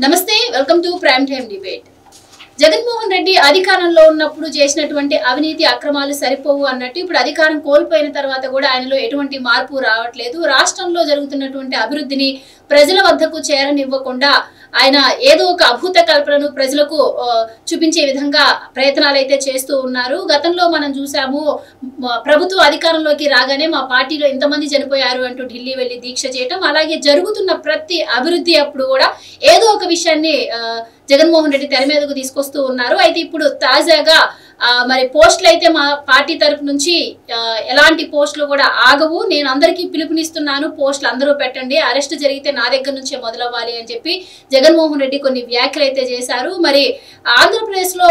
నమస్తే welcome to prime time debate. Jaganmohan Reddy అధికారంలో ఉన్నప్పుడు చేసినటువంటి అవినీతి అక్రమాలు సరిపోవు అన్నట్టు ఇప్పుడు అధికారం కోల్పోయిన తర్వాత కూడా ఆయనలో ఎటువంటి మార్పు రావట్లేదు. రాష్ట్రంలో జరుగుతున్నటువంటి అభివృద్ధిని ప్రజల వద్దకు చేరనివ్వకుండా ఆయన ఏదో ఒక అభూత కల్పనను ప్రజలకు చూపించే విధంగా ప్రయత్నాలు అయితే చేస్తూ ఉన్నారు. గతంలో మనం చూసాము, ప్రభుత్వ అధికారంలోకి రాగానే మా పార్టీలో ఇంతమంది చనిపోయారు అంటూ ఢిల్లీ వెళ్లి దీక్ష చేయటం, అలాగే జరుగుతున్న ప్రతి అభివృద్ధి అప్పుడు కూడా ఏదో ఒక విషయాన్ని జగన్మోహన్ రెడ్డి తెర మీదకు తీసుకొస్తూ ఉన్నారు. అయితే ఇప్పుడు తాజాగా మరి పోస్టులు అయితే మా పార్టీ తరపు నుంచి ఎలాంటి పోస్టులు కూడా ఆగవు, నేను అందరికీ పిలుపునిస్తున్నాను, పోస్టులు అందరూ పెట్టండి, అరెస్ట్ జరిగితే నా దగ్గర నుంచే మొదలవ్వాలి అని చెప్పి జగన్మోహన్ రెడ్డి కొన్ని వ్యాఖ్యలు అయితే చేశారు. మరి ఆంధ్రప్రదేశ్ లో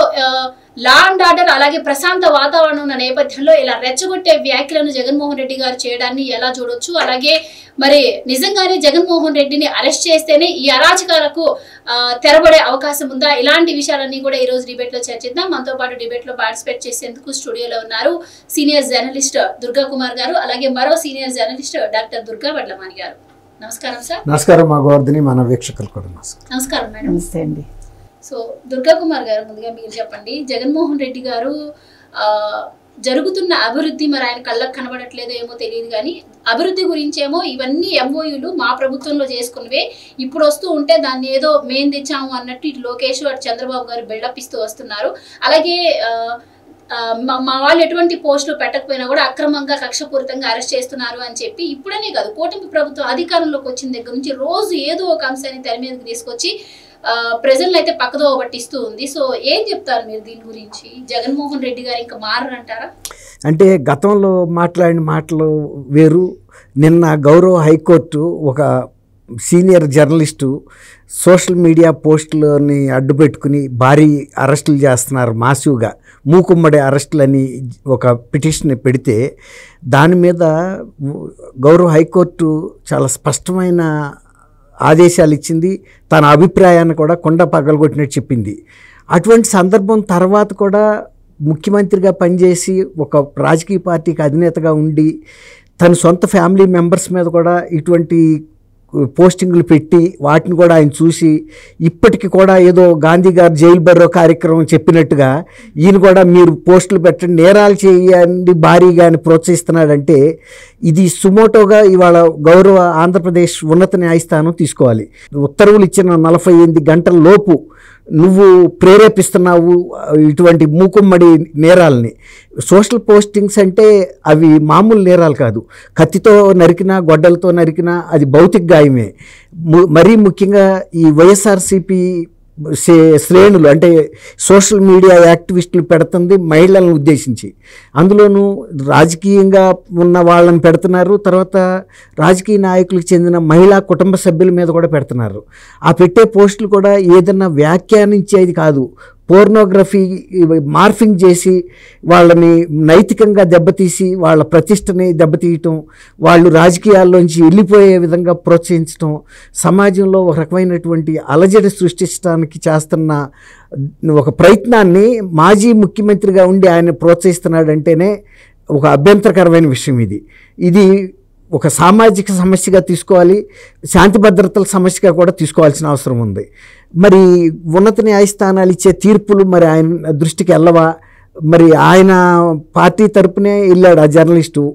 లా అండ్ ఆర్డర్ అలాగే ప్రశాంత వాతావరణం ఉన్న నేపథ్యంలో ఇలా రెచ్చగొట్టే వ్యాఖ్యలను జగన్మోహన్ రెడ్డి గారు చేయడాన్ని ఎలా చూడొచ్చు, అలాగే మరి నిజంగానే జగన్మోహన్ రెడ్డిని అరెస్ట్ చేస్తేనే ఈ అరాచకాలకు తెరబడే అవకాశం ఉందా? ఇలాంటి విషయాలన్నీ కూడా ఈ రోజు డిబేట్ లో చర్చిద్దాం. మనతో పాటు డిబేట్ లో పార్టిసిపేట్ చేసేందుకు స్టూడియోలో ఉన్నారు సీనియర్ జర్నలిస్ట్ దుర్గా కుమార్ గారు, అలాగే మరో senior journalist doctor Durga Vadlamani గారు. నమస్కారం సార్. నమస్కారం మా గోవర్ధని, మన వీక్షకులు కూడా నమస్కారం మేడం. నమస్తే అండి. సో దుర్గా కుమార్ గారు, ముందుగా మీరు చెప్పండి, జగన్మోహన్ రెడ్డి గారు జరుగుతున్న అభివృద్ధి మరి ఆయన కళ్ళకు కనబడట్లేదో ఏమో తెలియదు, కానీ అభివృద్ధి గురించేమో ఇవన్నీ ఎంఓయూలు మా ప్రభుత్వంలో చేసుకున్నవే ఇప్పుడు వస్తూ ఉంటే దాన్ని ఏదో మేం తెచ్చాము అన్నట్టు ఇటు లోకేష్ అటు చంద్రబాబు గారు బిల్డప్ ఇస్తూ వస్తున్నారు. అలాగే మా వాళ్ళు ఎటువంటి పోస్టులు పెట్టకపోయినా కూడా అక్రమంగా కక్షపూరితంగా అరెస్ట్ చేస్తున్నారు అని చెప్పి ఇప్పుడనే కాదు, కూటమి ప్రభుత్వం అధికారంలోకి వచ్చిన దగ్గర నుంచి రోజు ఏదో ఒక అంశాన్ని తెర మీదకి తీసుకొచ్చి ప్రజలను అయితే పక్కదో పట్టిస్తూ ఉంది. సో ఏం చెప్తారు మీరు దీని గురించి? జగన్మోహన్ రెడ్డి గారు ఇంకా మారరంటారా? అంటే గతంలో మాట్లాడిన మాటలు వేరు. నిన్న గౌరవ హైకోర్టు ఒక సీనియర్ జర్నలిస్టు సోషల్ మీడియా పోస్టులని అడ్డుపెట్టుకుని భారీ అరెస్టులు చేస్తున్నారు, మాసివ్గా మూకుమ్మడి అరెస్టులని ఒక పిటిషన్ పెడితే దాని మీద గౌరవ హైకోర్టు చాలా స్పష్టమైన ఆదేశాలు ఇచ్చింది, తన అభిప్రాయాన్ని కూడా కొండ పగలగొట్టినట్టు చెప్పింది. అటువంటి సందర్భం తర్వాత కూడా ముఖ్యమంత్రిగా పనిచేసి ఒక రాజకీయ పార్టీకి అధినేతగా ఉండి తన సొంత ఫ్యామిలీ మెంబర్స్ మీద కూడా ఇటువంటి పోస్టింగ్లు పెట్టి వాటిని కూడా ఆయన చూసి ఇప్పటికి కూడా ఏదో గాంధీ గారు జైలు బర్రో కార్యక్రమం చెప్పినట్టుగా ఈయన కూడా మీరు పోస్టులు పెట్టండి, నేరాలు చేయండి భారీగా అని ప్రోత్సహిస్తున్నాడంటే ఇది సుమోటోగా ఇవాళ గౌరవ ఆంధ్రప్రదేశ్ ఉన్నత న్యాయస్థానం తీసుకోవాలి. ఉత్తర్వులు ఇచ్చిన 48 గంటల లోపు నువ్వు ప్రేరేపిస్తున్నావు ఇటువంటి మూకుమ్మడి నేరాలని. సోషల్ పోస్టింగ్స్ అంటే అవి మామూలు నేరాలు కాదు, కత్తితో నరికినా గొడ్డలతో నరికినా అది భౌతిక గాయమే. మరీ ముఖ్యంగా ఈ వైఎస్ఆర్సీపీ శ్రేణులు అంటే సోషల్ మీడియా యాక్టివిస్టులు పెడుతుంది మహిళలను ఉద్దేశించి, అందులోనూ రాజకీయంగా ఉన్న వాళ్ళని పెడుతున్నారు, తర్వాత రాజకీయ నాయకులకు చెందిన మహిళా కుటుంబ సభ్యుల మీద కూడా పెడుతున్నారు. ఆ పెట్టే పోస్టులు కూడా ఏదన్నా వ్యాఖ్యానించేది కాదు, పోర్నోగ్రఫీ మార్ఫింగ్ చేసి వాళ్ళని నైతికంగా దెబ్బతీసి వాళ్ళ ప్రతిష్టని దెబ్బతీయటం, వాళ్ళు రాజకీయాల్లోంచి వెళ్ళిపోయే విధంగా ప్రోత్సహించడం, సమాజంలో ఒక రకమైనటువంటి అలజడి సృష్టించడానికి చేస్తున్న ఒక ప్రయత్నాన్ని మాజీ ముఖ్యమంత్రిగా ఉండి ఆయన ప్రోత్సహిస్తున్నాడంటేనే ఒక అభ్యంతరకరమైన విషయం. ఇది ఒక సామాజిక సమస్యగా తీసుకోవాలి, శాంతి భద్రతల సమస్యగా కూడా తీసుకోవాల్సిన అవసరం ఉంది. మరి ఉన్నత న్యాయస్థానాలు ఇచ్చే తీర్పులు మరి ఆయన దృష్టికి వెళ్ళవా? మరి ఆయన పార్టీ తరపునే వెళ్ళాడు ఆ జర్నలిస్టు,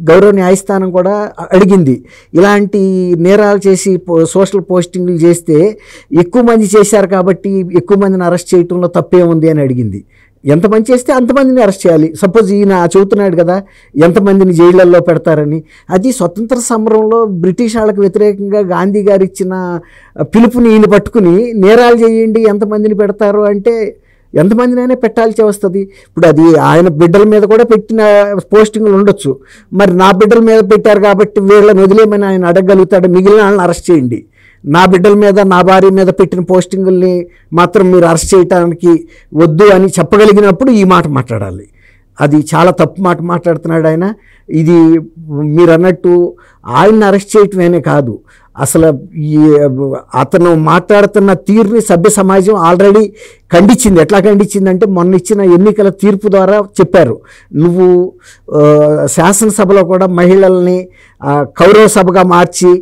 గౌరవ న్యాయస్థానం కూడా అడిగింది ఇలాంటి నేరాలు చేసి సోషల్ పోస్టింగ్లు చేస్తే ఎక్కువ మంది చేశారు కాబట్టి ఎక్కువ మందిని అరెస్ట్ చేయడంలో తప్పే ఉంది అని అడిగింది. ఎంతమంది చేస్తే అంతమందిని అరెస్ట్ చేయాలి. సపోజ్ ఈయన చెబుతున్నాడు కదా ఎంతమందిని జైళ్ళల్లో పెడతారని, అది స్వతంత్ర సమరంలో బ్రిటిష్ వాళ్ళకి వ్యతిరేకంగా గాంధీ గారు ఇచ్చిన పిలుపుని ఈయన పట్టుకుని నేరాలు చేయండి ఎంతమందిని పెడతారు అంటే ఎంతమందినైనా పెట్టాల్సి వస్తుంది. ఇప్పుడు అది ఆయన బిడ్డల మీద కూడా పెట్టిన పోస్టింగ్లు ఉండొచ్చు, మరి నా బిడ్డల మీద పెట్టారు కాబట్టి వీళ్ళని వదిలేమని ఆయన అడగగలుగుతాడు, మిగిలిన వాళ్ళని అరెస్ట్ చేయండి, నా బిడ్డల మీద నా భార్య మీద పెట్టిన పోస్టింగుల్ని మాత్రం మీరు అరెస్ట్ చేయడానికి వద్దు అని చెప్పగలిగినప్పుడు ఈ మాట మాట్లాడాలి. అది చాలా తప్పు మాట మాట్లాడుతున్నాడు ఆయన. ఇది మీరు అన్నట్టు ఆయన్ని అరెస్ట్ చేయటమేనే కాదు, అసలు అతను మాట్లాడుతున్న తీరుని సభ్య సమాజం ఆల్రెడీ ఖండించింది. ఎట్లా ఖండించిందంటే మొన్న ఇచ్చిన ఎన్నికల తీర్పు ద్వారా చెప్పారు, నువ్వు శాసనసభలో కూడా మహిళల్ని కౌరవ సభగా మార్చి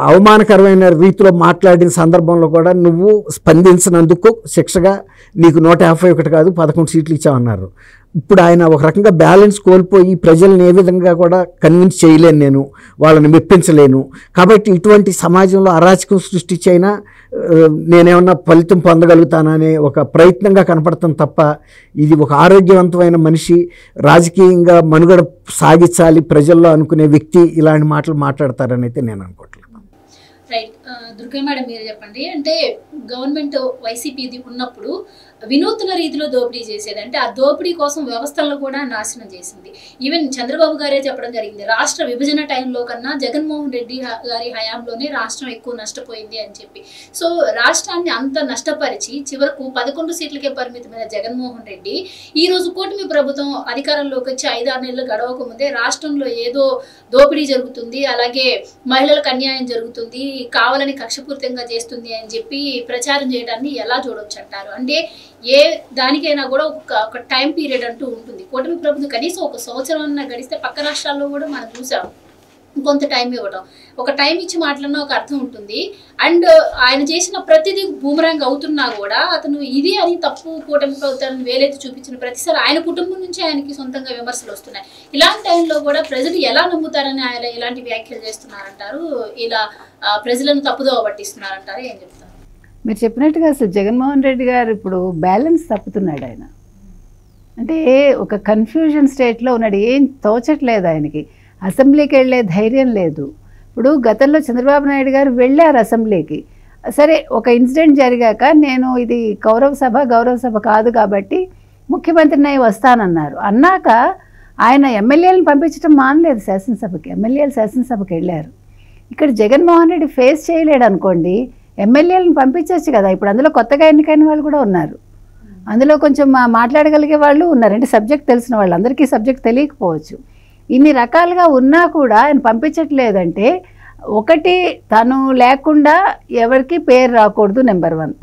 అవమానకరమైన రీతిలో మాట్లాడిన సందర్భంలో కూడా నువ్వు స్పందించినందుకు శిక్షగా నీకు 151 కాదు 11 సీట్లు ఇచ్చామన్నారు. ఇప్పుడు ఆయన ఒక రకంగా బ్యాలెన్స్ కోల్పోయి ప్రజల్ని ఏ విధంగా కూడా కన్విన్స్ చేయలేను, నేను వాళ్ళని మెప్పించలేను. కాబట్టి ఇటువంటి సమాజంలో అరాచకం సృష్టించైనా నేనేమన్నా ఫలితం పొందగలుగుతాననే ఒక ప్రయత్నంగా కనపడతాను తప్ప ఇది ఒక ఆరోగ్యవంతమైన మనిషి రాజకీయంగా మనుగడ సాగించాలి ప్రజల్లో అనుకునే వ్యక్తి ఇలాంటి మాటలు మాట్లాడతారని అయితే నేను అనుకోవట్లేదు. రైట్. దుర్గా మేడం మీరు చెప్పండి. అంటే గవర్నమెంట్ వైసీపీది ఉన్నప్పుడు వినూత్న రీతిలో దోపిడీ చేసేది, అంటే ఆ దోపిడీ కోసం వ్యవస్థలను కూడా నాశనం చేసింది. ఈవెన్ చంద్రబాబు గారే చెప్పడం జరిగింది, రాష్ట్ర విభజన టైంలో కన్నా జగన్మోహన్ రెడ్డి గారి హయాంలోనే రాష్ట్రం ఎక్కువ నష్టపోయింది అని చెప్పి. సో రాష్ట్రాన్ని అంత నష్టపరిచి చివరకు 11 సీట్లకే పరిమితమైన జగన్మోహన్ రెడ్డి ఈ రోజు కూటమి ప్రభుత్వం అధికారంలోకి వచ్చి 5-6 నెలలు గడవక ముందే రాష్ట్రంలో ఏదో దోపిడీ జరుగుతుంది, అలాగే మహిళలకు అన్యాయం జరుగుతుంది, కావాలని కక్షపూరితంగా చేస్తుంది అని చెప్పి ప్రచారం చేయడాన్ని ఎలా చూడొచ్చు అంటారు? అంటే ఏ దానికైనా కూడా ఒక టైం పీరియడ్ అంటూ ఉంటుంది. కూటమి ప్రభుత్వం కనీసం 1 సంవత్సరం అన్నా గడిస్తే పక్క రాష్ట్రాల్లో కూడా మనం చూసాం కొంత టైం ఇవ్వడం. ఒక టైం ఇచ్చి మాట్లాడినా ఒక అర్థం ఉంటుంది. అండ్ ఆయన చేసిన ప్రతిదీ బూమరాంగ్ అవుతున్నా కూడా అతను ఇది అని తప్పు కూటమి ప్రభుత్వాన్ని వేలైతే చూపించిన ప్రతిసారి ఆయన కుటుంబం నుంచి ఆయనకి సొంతంగా విమర్శలు వస్తున్నాయి. ఇలాంటి టైంలో కూడా ప్రజలు ఎలా నమ్ముతారని ఆయన ఇలాంటి వ్యాఖ్యలు చేస్తున్నారంటారు? ఇలా ప్రజలను తప్పుదోవ పట్టిస్తున్నారంటారు, ఏం చెప్తారు? మీరు చెప్పినట్టుగా అసలు జగన్మోహన్ రెడ్డి గారు ఇప్పుడు బ్యాలెన్స్ తప్పుతున్నాడు. ఆయన అంటే ఒక కన్ఫ్యూజన్ స్టేట్లో ఉన్నాడు, ఏం తోచట్లేదు ఆయనకి. అసెంబ్లీకి వెళ్ళే ధైర్యం లేదు. ఇప్పుడు గతంలో చంద్రబాబు నాయుడు గారు వెళ్ళారు అసెంబ్లీకి, సరే ఒక ఇన్సిడెంట్ జరిగాక నేను ఇది గౌరవ సభ కాదు కాబట్టి ముఖ్యమంత్రిని వస్తానన్నారు. అన్నాక ఆయన ఎమ్మెల్యేలను పంపించడం మానలేదు శాసనసభకి, ఎమ్మెల్యేలు శాసనసభకి వెళ్ళారు. ఇక్కడ జగన్మోహన్ రెడ్డి ఫేస్ చేయలేడు అనుకోండి, ఎమ్మెల్యేలను పంపించవచ్చు కదా. ఇప్పుడు అందులో కొత్తగా ఎన్నికైన వాళ్ళు కూడా ఉన్నారు, అందులో కొంచెం మాట్లాడగలిగే వాళ్ళు ఉన్నారు, అంటే సబ్జెక్ట్ తెలిసిన వాళ్ళు. అందరికీ సబ్జెక్ట్ తెలియకపోవచ్చు. ఇన్ని రకాలుగా ఉన్నా కూడా ఆయన పంపించట్లేదంటే ఒకటి తను లేకుండా ఎవరికి పేరు రాకూడదు, నెంబర్ 1.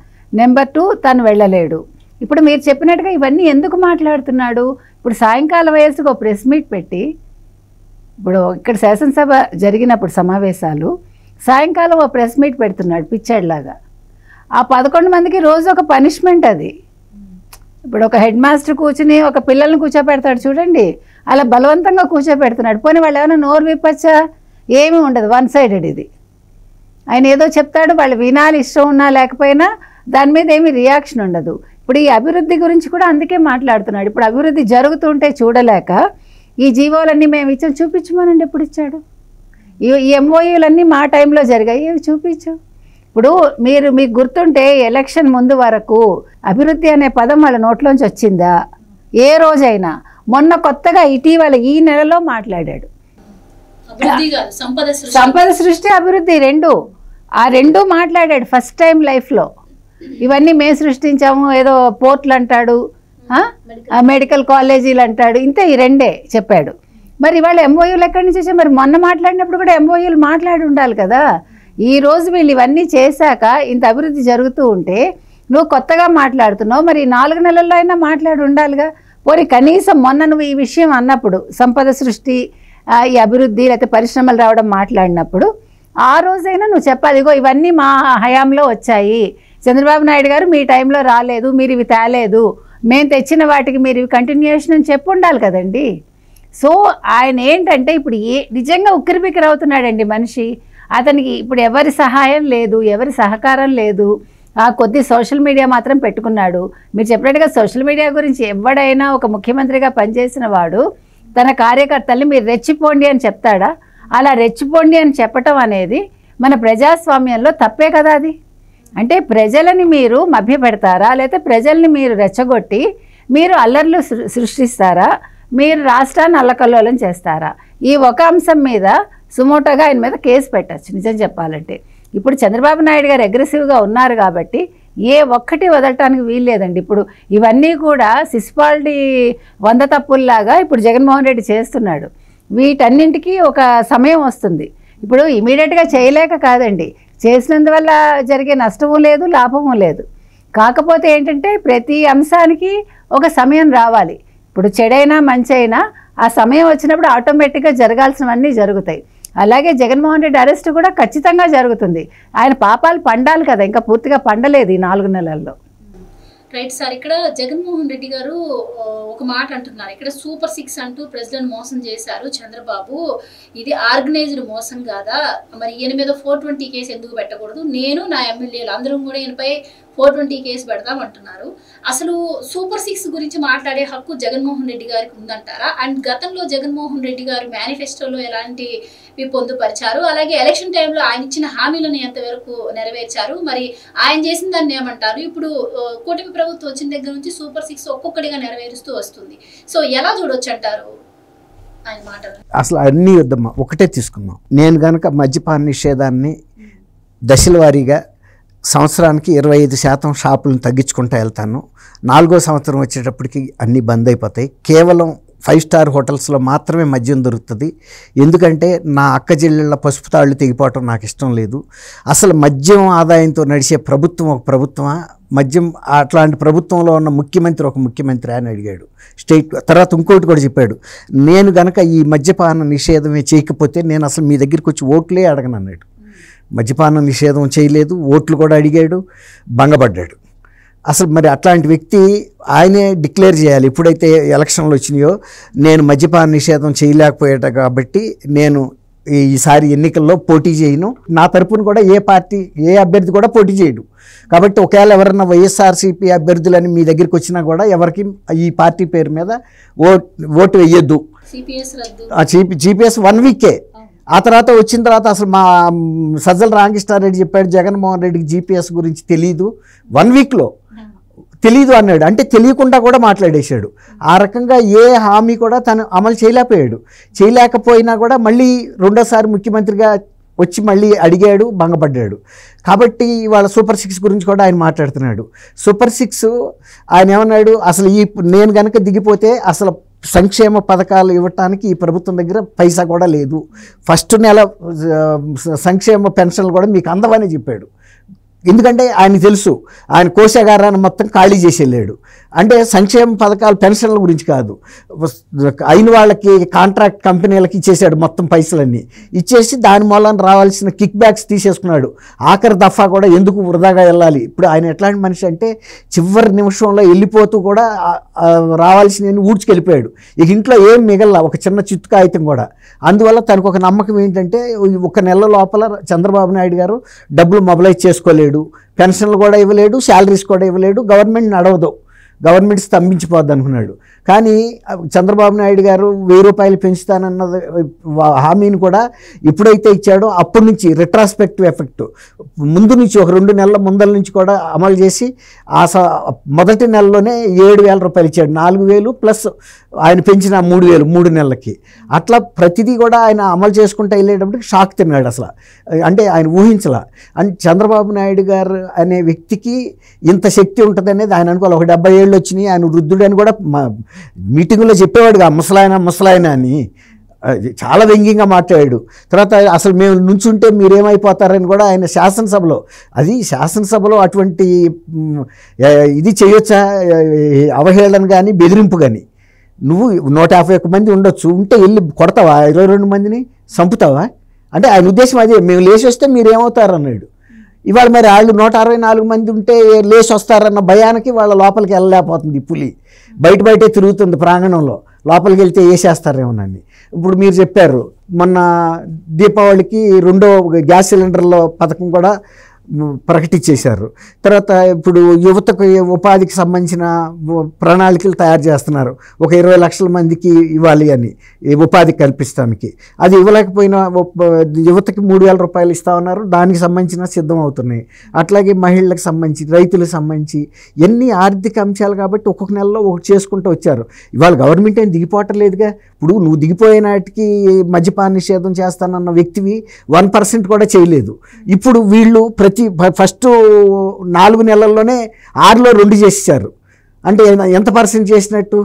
నెంబర్ 2 తను వెళ్ళలేడు. ఇప్పుడు మీరు చెప్పినట్టుగా ఇవన్నీ ఎందుకు మాట్లాడుతున్నాడు? ఇప్పుడు సాయంకాలం వయసుకు ఒక ప్రెస్ మీట్ పెట్టి, ఇప్పుడు ఇక్కడ శాసనసభ జరిగినప్పుడు సమావేశాలు సాయంకాలం ఒక ప్రెస్ మీట్ పెడుతున్నాడు పిచ్చాడిలాగా. ఆ 11 మందికి రోజు ఒక పనిష్మెంట్ అది. ఇప్పుడు ఒక హెడ్ మాస్టర్ కూర్చుని ఒక పిల్లల్ని కూర్చోపెడతాడు చూడండి, అలా బలవంతంగా కూర్చోపెడుతున్నాడు. పోనీ వాళ్ళు ఏమైనా నోరు విప్పచ్చా? ఏమీ ఉండదు, 1 సైడెడ్ ఇది. ఆయన ఏదో చెప్తాడు, వాళ్ళు వినాలి, ఇష్టం ఉన్నా లేకపోయినా దాని మీద ఏమీ రియాక్షన్ ఉండదు. ఇప్పుడు ఈ అభివృద్ధి గురించి కూడా అందుకే మాట్లాడుతున్నాడు. ఇప్పుడు అభివృద్ధి జరుగుతుంటే చూడలేక ఈ జీవోలన్నీ మేము ఇచ్చాం, చూపించమనండి ఎప్పుడు ఇచ్చాడు? ఈ ఎంఓయూలన్నీ మా టైంలో జరిగాయి, ఏవి చూపించు. ఇప్పుడు మీకు గుర్తుంటే ఎలక్షన్ ముందు వరకు అభివృద్ధి అనే పదం వాళ్ళ నోట్లోంచి వచ్చిందా ఏ రోజైనా? మొన్న కొత్తగా ఇటీవల ఈ నెలలో మాట్లాడాడు. సంపద సృష్టి, అభివృద్ధి రెండు మాట్లాడాడు ఫస్ట్ టైం లైఫ్లో. ఇవన్నీ మేము సృష్టించాము, ఏదో పోర్ట్లు అంటాడు, మెడికల్ కాలేజీలు అంటాడు, ఇంతే ఈ రెండే చెప్పాడు. మరి ఇవాళ ఎంఓయూలు ఎక్కడి నుంచి వచ్చాయి? మరి మొన్న మాట్లాడినప్పుడు కూడా ఎంఓయూలు మాట్లాడి ఉండాలి కదా. ఈరోజు వీళ్ళు ఇవన్నీ చేశాక ఇంత అభివృద్ధి జరుగుతూ ఉంటే నువ్వు కొత్తగా మాట్లాడుతున్నావు, మరి 4 నెలల్లో అయినా మాట్లాడి ఉండాలిగా. పోనీ కనీసం మొన్న నువ్వు ఈ విషయం అన్నప్పుడు, సంపద సృష్టి, ఈ అభివృద్ధి లేకపోతే పరిశ్రమలు రావడం మాట్లాడినప్పుడు ఆ రోజైనా నువ్వు చెప్పాలి, ఇగో ఇవన్నీ మా హయాంలో వచ్చాయి, చంద్రబాబు నాయుడు గారు మీ టైంలో రాలేదు, మీరు ఇవి తేలేదు, మేము తెచ్చిన వాటికి మీరు ఇవి కంటిన్యూషన్ అని చెప్పు ఉండాలి కదండి. సో ఆయన ఏంటంటే ఇప్పుడు నిజంగా ఉక్కిరిబిక్కిరి అవుతున్నాడండి మనిషి. అతనికి ఇప్పుడు ఎవరి సహాయం లేదు, ఎవరి సహకారం లేదు. ఆ కొద్ది సోషల్ మీడియా మాత్రం పెట్టుకున్నాడు. మీరు చెప్పినట్టుగా సోషల్ మీడియా గురించి ఎవడైనా ఒక ముఖ్యమంత్రిగా పనిచేసిన వాడు తన కార్యకర్తల్ని మీరు రెచ్చిపోండి అని చెప్తాడా? అలా రెచ్చిపోండి అని చెప్పటం అనేది మన ప్రజాస్వామ్యంలో తప్పే కదా. అది అంటే ప్రజలని మీరు మభ్యపెడతారా, లేకపోతే ప్రజల్ని మీరు రెచ్చగొట్టి మీరు అల్లర్లు సృష్టిస్తారా, మీరు రాష్ట్రాన్ని అల్లకల్లోలం చేస్తారా? ఈ ఒక అంశం మీద సుమోటోగా ఆయన మీద కేసు పెట్టచ్చు నిజం చెప్పాలంటే. ఇప్పుడు చంద్రబాబు నాయుడు గారు అగ్రెసివ్గా ఉన్నారు కాబట్టి ఏ ఒక్కటి వదలటానికి వీల్లేదండి. ఇప్పుడు ఇవన్నీ కూడా సిస్పాలిటీ 100 తప్పుల్లాగా ఇప్పుడు జగన్మోహన్ రెడ్డి చేస్తున్నాడు. వీటన్నింటికి ఒక సమయం వస్తుంది. ఇప్పుడు ఇమీడియట్గా చేయలేక కాదండి, చేసినందువల్ల జరిగే నష్టము లేదు, లాభము లేదు. కాకపోతే ఏంటంటే ప్రతి అంశానికి ఒక సమయం రావాలి. ఇప్పుడు చెడైనా మంచి అయినా ఆ సమయం వచ్చినప్పుడు ఆటోమేటిక్గా జరగాల్సినవన్నీ జరుగుతాయి. అలాగే జగన్మోహన్ రెడ్డి అరెస్ట్ కూడా ఖచ్చితంగా జరుగుతుంది. ఆయన పాపాలు పండాలి కదా, ఇంకా పూర్తిగా పండలేదు ఈ 4 నెలల్లో. రైట్ సార్, ఇక్కడ జగన్మోహన్ రెడ్డి గారు ఒక మాట అంటున్నారు, ఇక్కడ సూపర్ 6 అంటూ ప్రెసిడెంట్ మోసం చేశారు చంద్రబాబు, ఇది ఆర్గనైజ్డ్ మోసం కాదా, మరి ఈయన మీద 420 కేసు ఎందుకు పెట్టకూడదు, నేను నా ఎమ్మెల్యేలు అందరం కూడా ఈయనపై 420 కేసు పెడదాం అంటున్నారు. అసలు సూపర్ 6 గురించి మాట్లాడే హక్కు జగన్మోహన్ రెడ్డి గారికి ఉందంటారా? అండ్ గతంలో జగన్మోహన్ రెడ్డి గారు మేనిఫెస్టోలో ఎలాంటివి పొందుపరిచారు, అలాగే ఎలక్షన్ టైంలో ఆయన ఇచ్చిన హామీలను ఎంతవరకు నెరవేర్చారు, మరి ఆయన చేసిన దాన్ని ఏమంటారు? ఇప్పుడు కూటమి ప్రభుత్వం వచ్చిన దగ్గర నుంచి సూపర్ 6 ఒక్కొక్కటిగా నెరవేరుస్తూ వస్తుంది. సో ఎలా చూడొచ్చు అంటారు ఆయన మాటలు? అసలు అన్నీ వద్దమ్మా, ఒకటే తీసుకుందాం. నేను కనుక మద్యపాన నిషేధాన్ని దశల వారీగా సంవత్సరానికి 25% షాపులను తగ్గించుకుంటూ వెళ్తాను. 4వ సంవత్సరం వచ్చేటప్పటికి అన్నీ బంద్ అయిపోతాయి. కేవలం 5 స్టార్ హోటల్స్లో మాత్రమే మద్యం దొరుకుతుంది. ఎందుకంటే నా అక్క చెల్లెళ్ళ పసుపు తాళ్ళు తెగిపోవటం నాకు ఇష్టం లేదు. అసలు మద్యం ఆదాయంతో నడిచే ప్రభుత్వం ఒక ప్రభుత్వమా? మద్యం అట్లాంటి ప్రభుత్వంలో ఉన్న ముఖ్యమంత్రి ఒక ముఖ్యమంత్రి అని అడిగాడు స్టేట్. తర్వాత ఇంకోటి కూడా చెప్పాడు, నేను గనక ఈ మద్యపాన నిషేధమే చేయకపోతే నేను అసలు మీ దగ్గరికి వచ్చి ఓట్లే అడగను అన్నాడు. మద్యపాన నిషేధం చేయలేదు, ఓట్లు కూడా అడిగాడు, భంగపడ్డాడు. అసలు మరి అట్లాంటి వ్యక్తి ఆయనే డిక్లేర్ చేయాలి. ఎప్పుడైతే ఎలక్షన్లు వచ్చినాయో నేను మద్యపాన నిషేధం చేయలేకపోయాట కాబట్టి నేను ఈసారి ఎన్నికల్లో పోటీ చేయను, నా తరపున కూడా ఏ అభ్యర్థి కూడా పోటీ చేయడు. కాబట్టి ఒకవేళ ఎవరన్నా వైఎస్ఆర్సీపీ అభ్యర్థులని మీ దగ్గరికి వచ్చినా కూడా ఎవరికి ఈ పార్టీ పేరు మీద ఓటు వేయొద్దు. జీపీఎస్ 1 వీకే. ఆ తర్వాత వచ్చిన తర్వాత అసలు మా సజ్జల రామకృష్ణారెడ్డి చెప్పాడు జగన్మోహన్ రెడ్డికి జీపీఎస్ గురించి తెలీదు, 1 వీక్లో తెలీదు అన్నాడు. అంటే తెలియకుండా కూడా మాట్లాడేశాడు. ఆ రకంగా ఏ హామీ కూడా తను అమలు చేయలేకపోయినా కూడా మళ్ళీ రెండోసారి ముఖ్యమంత్రిగా వచ్చి మళ్ళీ అడిగాడు, భంగపడ్డాడు. కాబట్టి ఇవాళ సూపర్ 6 గురించి కూడా ఆయన మాట్లాడుతున్నాడు. సూపర్ 6 ఆయన ఏమన్నాడు, అసలు నేను కనుక దిగిపోతే అసలు సంక్షేమ పథకాలు ఇవ్వటానికి ఈ ప్రభుత్వం దగ్గర పైసా కూడా లేదు, ఫస్ట్ నెల సంక్షేమ పెన్షన్లు కూడా మీకు అందవని చెప్పాడు. ఎందుకంటే ఆయన తెలుసు ఆయన కోశాగారాన్ని మొత్తం ఖాళీ చేసి వెళ్ళాడు. అంటే సంక్షేమ పథకాలు పెన్షన్ల గురించి కాదు, అయిన వాళ్ళకి కాంట్రాక్ట్ కంపెనీలకి ఇచ్చేసాడు మొత్తం పైసలన్నీ ఇచ్చేసి దాని మూలన రావాల్సిన కిక్ బ్యాక్స్ తీసేసుకున్నాడు. ఆఖరి దఫా కూడా ఎందుకు వృధాగా వెళ్ళాలి. ఇప్పుడు ఆయన ఎట్లాంటి మనిషి అంటే చివరి నిమిషంలో వెళ్ళిపోతూ కూడా రావాల్సిన ఊడ్చుకెళ్ళిపోయాడు. ఇక ఇంట్లో ఏం మిగల ఒక చిన్న చిత్తు కాగితం కూడా. అందువల్ల తనకు ఒక నమ్మకం ఏంటంటే 1 నెల లోపల చంద్రబాబు నాయుడు గారు డబ్బులు మొబలైజ్ చేసుకోలేడు, పెన్షన్లు కూడా ఇవ్వలేడు, శాలరీస్ కూడా ఇవ్వలేడు, గవర్నమెంట్ నడవదు, గవర్నమెంట్ స్తంభించిపోద్ది అనుకున్నాడు. కానీ చంద్రబాబు నాయుడు గారు 1000 రూపాయలు పెంచుతానన్నది హామీని కూడా ఎప్పుడైతే ఇచ్చాడో అప్పటి నుంచి రిట్రాస్పెక్టివ్ ఎఫెక్ట్ ముందు నుంచి ఒక 2 నెలల ముందల నుంచి కూడా అమలు చేసి మొదటి నెలలోనే 7,000 రూపాయలు ఇచ్చాడు. 4,000 ప్లస్ ఆయన పెంచిన 3,000 3 నెలలకి. అట్లా ప్రతిదీ కూడా ఆయన అమలు చేసుకుంటూ వెళ్ళేటప్పటికి షాక్ తిన్నాడు. అసలు అంటే ఆయన ఊహించలా. అంటే చంద్రబాబు నాయుడు గారు అనే వ్యక్తికి ఇంత శక్తి ఉంటుంది అనేది ఆయన అనుకోవాలి. ఒక 70 ఏళ్ళు వచ్చినాయి, ఆయన వృద్ధుడని కూడా మీటింగులో చెప్పేవాడుగా ముసలాయన అని చాలా వ్యంగ్యంగా మాట్లాడాడు. తర్వాత అసలు మేము నుంచుంటే మీరేమైపోతారని కూడా ఆయన శాసనసభలో అటువంటి ఇది చేయొచ్చా, అవహేళన కానీ బెదిరింపు కానీ. నువ్వు 151 మంది ఉండొచ్చు, ఉంటే వెళ్ళి కొడతావా 22 మందిని చంపుతావా? అంటే ఆయన ఉద్దేశం అదే, మేము లేచి వస్తే మీరేమవుతారు అన్నాడు. ఇవాళ మరి వాళ్ళు 164 మంది ఉంటే లేచి వస్తారన్న భయానికి వాళ్ళ లోపలికి వెళ్ళలేకపోతుంది. పులి బయటే తిరుగుతుంది ప్రాంగణంలో, లోపలికి వెళ్తే వేసేస్తారేమోనండి. ఇప్పుడు మీరు చెప్పారు మొన్న దీపావళికి 2వ గ్యాస్ సిలిండర్ల పథకం కూడా ప్రకటించేశారు. తర్వాత ఇప్పుడు యువతకు ఉపాధికి సంబంధించిన ప్రణాళికలు తయారు చేస్తున్నారు. ఒక 20 లక్షల మందికి ఇవ్వాలి అని ఉపాధి కల్పించడానికి. అది ఇవ్వలేకపోయినా యువతకి 3,000 రూపాయలు ఇస్తా ఉన్నారు, దానికి సంబంధించిన సిద్ధం అవుతున్నాయి. అట్లాగే మహిళలకు సంబంధించి, రైతులకు సంబంధించి ఎన్ని ఆర్థిక అంశాలు కాబట్టి ఒక్కొక్క నెలలో ఒకటి చేసుకుంటూ వచ్చారు. ఇవాళ గవర్నమెంట్ ఏం దిగిపోవటం లేదుగా. ఇప్పుడు నువ్వు దిగిపోయే నాటికి మద్యపాన నిషేధం చేస్తానన్న వ్యక్తివి 1% కూడా చేయలేదు. ఇప్పుడు వీళ్ళు ఫస్ట్ 4 నెలల్లోనే 6లో 2 చేసేసారు. అంటే ఎంత % చేసినట్టు?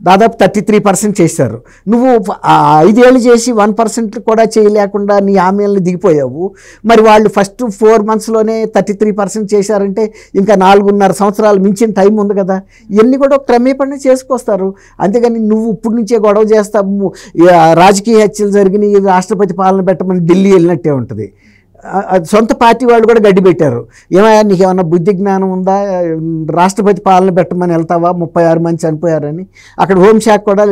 దాదాపు 33% చేశారు. నువ్వు 5 ఏళ్ళు చేసి 1% కూడా చేయలేకుండా నీ హామీలను దిగిపోయావు. మరి వాళ్ళు ఫస్ట్ 4 monthsలోనే 33% చేశారంటే ఇంకా 4.5 సంవత్సరాలు మించిన టైం ఉంది కదా. ఇవన్నీ కూడా క్రమేపణ చేసుకొస్తారు. అంతేగాని నువ్వు ఇప్పటి నుంచే గొడవ చేస్తావు, రాజకీయ హత్యలు జరిగినాయి, రాష్ట్రపతి పాలన పెట్టమని ఢిల్లీ వెళ్ళినట్టే ఉంటుంది. సొంత పార్టీ వాళ్ళు కూడా గడ్డి పెట్టారు. ఏమయ్యా నీకు ఏమన్నా బుద్ధి జ్ఞానం ఉందా, రాష్ట్రపతి పాలన పెట్టమని వెళ్తావా, 36 మంది చనిపోయారని. అక్కడ హోంశాఖ కూడా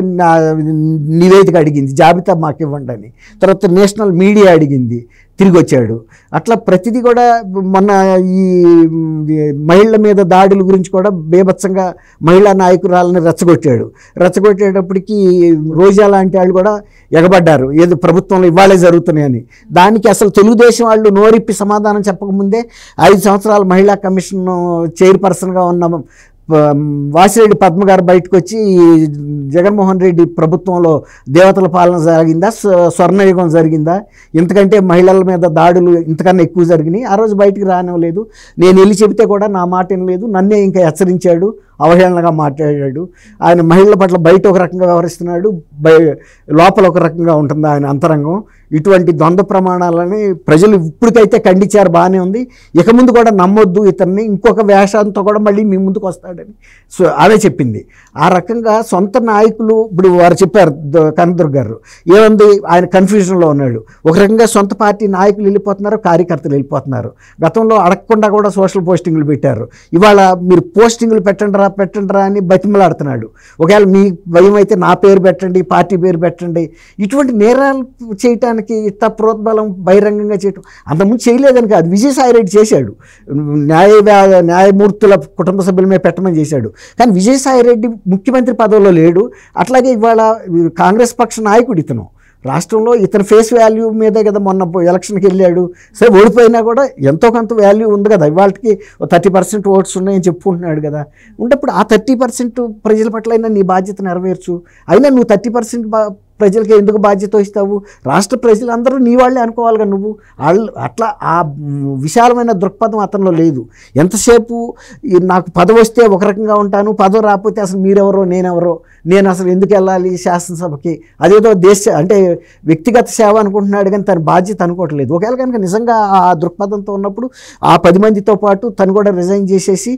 నివేదిక అడిగింది, జాబితా మాకు ఇవ్వండి అని. తర్వాత నేషనల్ మీడియా అడిగింది, తిరిగి వచ్చాడు. అట్లా ప్రతిదీ కూడా మొన్న ఈ మహిళల మీద దాడుల గురించి కూడా బేభత్సంగా మహిళా నాయకురాలని రెచ్చగొట్టేటప్పటికి రోజా లాంటి వాళ్ళు కూడా ఎగబడ్డారు, ఏదో ప్రభుత్వంలో ఇవాళే జరుగుతున్నాయని. దానికి అసలు తెలుగుదేశం వాళ్ళు నోరిప్పి సమాధానం చెప్పకముందే 5 సంవత్సరాల మహిళా కమిషన్ చైర్పర్సన్గా ఉన్న వాసిరెడ్డి పద్మ గారు బయటకు వచ్చి జగన్మోహన్ రెడ్డి ప్రభుత్వంలో దేవతల పాలన జరిగిందా, స్వర్ణయుగం జరిగిందా, ఇంతకంటే మహిళల మీద దాడులు ఇంతకన్నా ఎక్కువ జరిగినాయి, ఆ రోజు బయటికి రానివ్వలేదు, నేను వెళ్ళి చెబితే కూడా నా మాట వినలేదు, నన్నే ఇంకా హెచ్చరించాడు, అవహేళనగా మాట్లాడాడు. ఆయన మహిళల పట్ల బయట ఒక రకంగా వ్యవహరిస్తున్నాడు, లోపల ఒక రకంగా ఉంటుంది ఆయన అంతరంగం. ఇటువంటి ద్వంద్వ ప్రమాణాలని ప్రజలు ఇప్పటికైతే ఖండించారు, బాగానే ఉంది. ఇక ముందు కూడా నమ్మొద్దు ఇతన్ని, ఇంకొక వేషంతో కూడా మళ్ళీ మీ ముందుకు వస్తాడని ఆమె చెప్పింది. ఆ రకంగా సొంత నాయకులు ఇప్పుడు వారు చెప్పారు, కనదుర్గ గారు ఏముంది, ఆయన కన్ఫ్యూజన్లో ఉన్నాడు. ఒక రకంగా సొంత పార్టీ నాయకులు వెళ్ళిపోతున్నారు, కార్యకర్తలు వెళ్ళిపోతున్నారు. గతంలో అడగకుండా కూడా సోషల్ పోస్టింగ్లు పెట్టారు, ఇవాళ మీరు పోస్టింగ్లు పెట్టండి రా అని బతిమలాడుతున్నాడు. ఒకవేళ మీ భయం అయితే నా పేరు పెట్టండి, పార్టీ పేరు పెట్టండి. ఇటువంటి నేరాలు చేయటానికి ఇట్లా ప్రోద్బలం బహిరంగంగా చేయటం అంతకుముందు చేయలేదని కాదు, విజయసాయిరెడ్డి చేశాడు, న్యాయమూర్తుల కుటుంబ సభ్యులమే పెట్టమని చేశాడు. కానీ విజయసాయిరెడ్డి ముఖ్యమంత్రి పదవిలో లేడు. అట్లాగే ఇవాళ కాంగ్రెస్ పక్ష నాయకుడు ఇతను, రాష్ట్రంలో ఇతని ఫేస్ వాల్యూ మీదే కదా మొన్న ఎలక్షన్కి వెళ్ళాడు. సరే ఓడిపోయినా కూడా ఎంతో కొంత వాల్యూ ఉంది కదా, ఇవాళకి 30% ఓట్స్ ఉన్నాయని చెప్పుకుంటున్నాడు కదా. ఉన్నప్పుడు ఆ 30% ప్రజల పట్ల అయినా నీ బాధ్యత నెరవేర్చు. అయినా నువ్వు 30% ప్రజలకి ఎందుకు బాధ్యత ఇస్తావు? రాష్ట్ర ప్రజలందరూ నీ వాళ్ళే అనుకోవాలిగా నువ్వు. అట్లా ఆ విశాలమైన దృక్పథం అతనిలో లేదు. ఎంతసేపు నాకు పదవి వస్తే ఒక రకంగా ఉంటాను, పదవి రాకపోతే అసలు మీరెవరో నేనెవరో, నేను అసలు ఎందుకు వెళ్ళాలి శాసనసభకి, అదేదో అంటే వ్యక్తిగత సేవ అనుకుంటున్నాడు కానీ తన బాధ్యత అనుకోవట్లేదు. ఒకవేళ కనుక నిజంగా ఆ దృక్పథంతో ఉన్నప్పుడు ఆ 10 మందితో పాటు తను కూడా రిజైన్ చేసేసి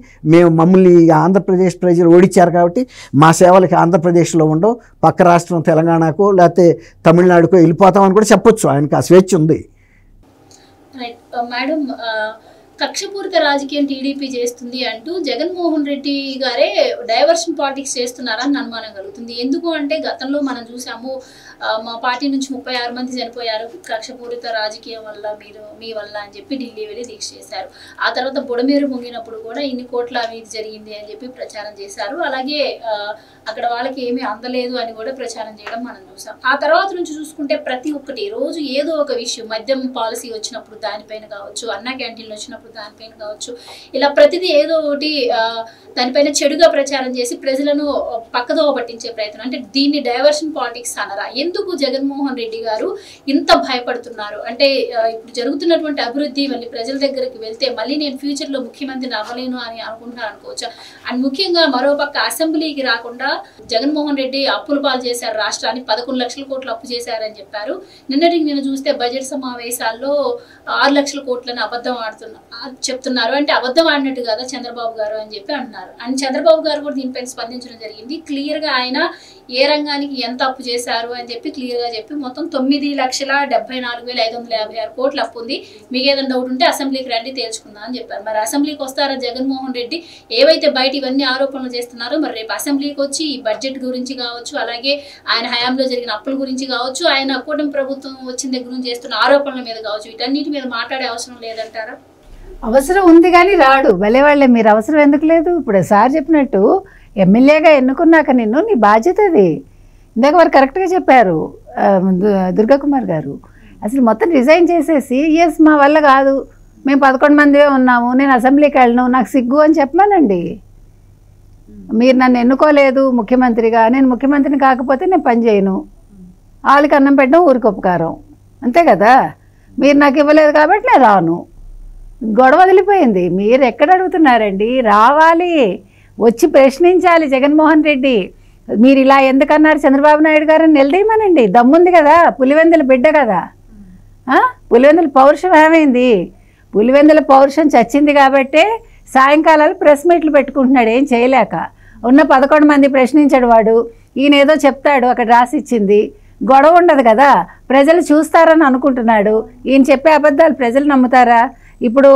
మమ్మల్ని ఆంధ్రప్రదేశ్ ప్రజలు ఓడించారు కాబట్టి మా సేవలకి ఆంధ్రప్రదేశ్లో ఉండవు, పక్క రాష్ట్రం తెలంగాణకో లేకపోతే తమిళనాడుకో వెళ్ళిపోతామని కూడా చెప్పొచ్చు, ఆయనకి ఆ స్వేచ్ఛ ఉంది. మేడం, కక్షపూరిత రాజకీయం టీడీపీ చేస్తుంది అంటూ జగన్మోహన్ రెడ్డి గారే డైవర్షన్ పాలిటిక్స్ చేస్తున్నారని అనుమానం కలుగుతుంది. ఎందుకు అంటే గతంలో మనం చూసాము, మా పార్టీ నుంచి 36 మంది చనిపోయారు కక్షపూరిత రాజకీయం వల్ల, మీ వల్ల అని చెప్పి ఢిల్లీ వెళ్ళి దీక్ష చేశారు. ఆ తర్వాత బుడమేరు పొంగినప్పుడు కూడా ఇన్ని కోట్ల అవినీతి జరిగింది అని చెప్పి ప్రచారం చేశారు. అలాగే అక్కడ వాళ్ళకి ఏమీ అందలేదు అని కూడా ప్రచారం చేయడం మనం చూసాం. ఆ తర్వాత నుంచి చూసుకుంటే ప్రతి ఒక్కటి రోజు ఏదో ఒక విషయం, మద్యం పాలసీ వచ్చినప్పుడు దానిపైన కావచ్చు, అన్నా క్యాంటీన్లు వచ్చినప్పుడు దానిపైన కావచ్చు, ఇలా ప్రతిదీ ఏదో ఒకటి దానిపైన చెడుగా ప్రచారం చేసి ప్రజలను పక్కదోవ పట్టించే ప్రయత్నం. అంటే దీన్ని డైవర్షన్ పాలిటిక్స్ అనరా? ఎందుకు జగన్మోహన్ రెడ్డి గారు ఇంత భయపడుతున్నారు? అంటే ఇప్పుడు జరుగుతున్నటువంటి అభివృద్ధి మళ్ళీ ప్రజల దగ్గరికి వెళ్తే మళ్ళీ నేను ఫ్యూచర్లో ముఖ్యమంత్రిని అవ్వలేను అని అనుకుంటున్నాను అనుకోవచ్చా? అండ్ ముఖ్యంగా మరోపక్క అసెంబ్లీకి రాకుండా జగన్మోహన్ రెడ్డి అప్పుల పాలు చేశారు, రాష్ట్రాన్ని 11 లక్షల కోట్లు అప్పు చేశారని చెప్పారు. నిన్న చూస్తే బడ్జెట్ సమావేశాల్లో 6 లక్షల కోట్లని అబద్ధం చెప్తున్నారు. అంటే అబద్ధం ఆడినట్టు కదా చంద్రబాబు గారు అని చెప్పి అంటున్నారు. అండ్ చంద్రబాబు గారు కూడా దీనిపైన స్పందించడం జరిగింది. క్లియర్గా ఆయన ఏ రంగానికి ఎంత అప్పు చేశారు అని చెప్పి క్లియర్గా చెప్పి మొత్తం 9,74,556 కోట్ల అప్పు ఉంది, మీకు ఏదైనా డౌట్ ఉంటే అసెంబ్లీకి రండి తేల్చుకుందాం అని చెప్పారు. మరి అసెంబ్లీకి వస్తారా జగన్మోహన్ రెడ్డి? ఏవైతే బయట ఇవన్నీ ఆరోపణలు చేస్తున్నారో మరి రేపు అసెంబ్లీకి వచ్చి ఈ బడ్జెట్ గురించి కావచ్చు, అలాగే ఆయన హయాంలో జరిగిన అప్పుల గురించి కావచ్చు, ఆయన కూటమి ప్రభుత్వం వచ్చిన దగ్గర నుంచి చేస్తున్న ఆరోపణల మీద కావచ్చు, వీటన్నిటి మీద మాట్లాడే అవసరం లేదంటారా? అవసరం ఉంది కానీ రాడు. భలేవాళ్ళే, మీరు అవసరం ఎందుకు లేదు? ఇప్పుడు సార్ చెప్పినట్టు ఎమ్మెల్యేగా ఎన్నుకున్నాక నిన్ను, నీ బాధ్యత అది. ఇందాక వారు కరెక్ట్గా చెప్పారు దుర్గాకుమార్ గారు. అసలు మొత్తం రిజైన్ చేసేసి ఎస్ మా వల్ల కాదు, మేము 11 మందివే ఉన్నాము, నేను అసెంబ్లీకి వెళ్ళను, నాకు సిగ్గు అని చెప్పమానండి. మీరు నన్ను ఎన్నుకోలేదు ముఖ్యమంత్రిగా, నేను ముఖ్యమంత్రిని కాకపోతే నేను పని చేయను, వాళ్ళకి అన్నం పెట్టడం ఊరికి ఉపకారం, అంతే కదా. మీరు నాకు ఇవ్వలేదు కాబట్టి నేను రాను, గొడవ వదిలిపోయింది. మీరు ఎక్కడ అడుగుతున్నారండి? రావాలి, వచ్చి ప్రశ్నించాలి జగన్మోహన్ రెడ్డి. మీరు ఇలా ఎందుకన్నారు చంద్రబాబు నాయుడు గారిని నిలదీయమనండి, దమ్ముంది కదా, పులివెందుల బిడ్డ కదా. పులివెందుల పౌరుషం ఏమైంది? పులివెందుల పౌరుషం చచ్చింది కాబట్టే సాయంకాలాలు ప్రెస్ మీట్లు పెట్టుకుంటున్నాడు, ఏం చేయలేక. ఉన్న 11 మంది ప్రశ్నించాడు వాడు, ఈయన ఏదో చెప్తాడు, అక్కడ రాసిచ్చింది, గొడవ ఉండదు కదా, ప్రజలు చూస్తారని అనుకుంటున్నాడు. ఈయన చెప్పే అబద్ధాలు ప్రజలు నమ్ముతారా? ఇప్పుడు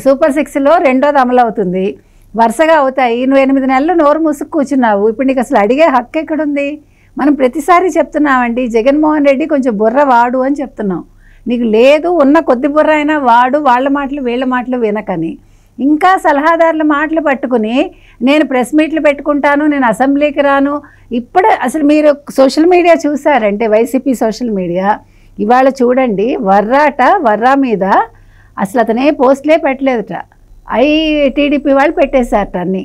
సూపర్ 6లో 2వ అమలు అవుతుంది, వరుసగా అవుతాయి. నువ్వు 8 నెలలు నోరు మూసుకు కూర్చున్నావు, ఇప్పుడు నీకు అసలు అడిగే హక్కు ఎక్కడుంది? మనం ప్రతిసారి చెప్తున్నామండి, జగన్మోహన్ రెడ్డి కొంచెం బుర్ర వాడు అని చెప్తున్నాం. నీకు లేదు, ఉన్న కొద్ది బుర్ర అయినా వాడు, వాళ్ళ మాటలు వీళ్ళ మాటలు వినకని. ఇంకా సలహాదారుల మాటలు పట్టుకుని నేను ప్రెస్ మీట్లు పెట్టుకుంటాను, నేను అసెంబ్లీకి రాను. ఇప్పుడు అసలు మీరు సోషల్ మీడియా చూసారంటే, వైసీపీ సోషల్ మీడియా ఇవాళ చూడండి, వర్రా మీద అసలు అతనే పోస్టులే పెట్టలేదుట, టీడీపీ వాళ్ళు పెట్టేశారట. అన్నీ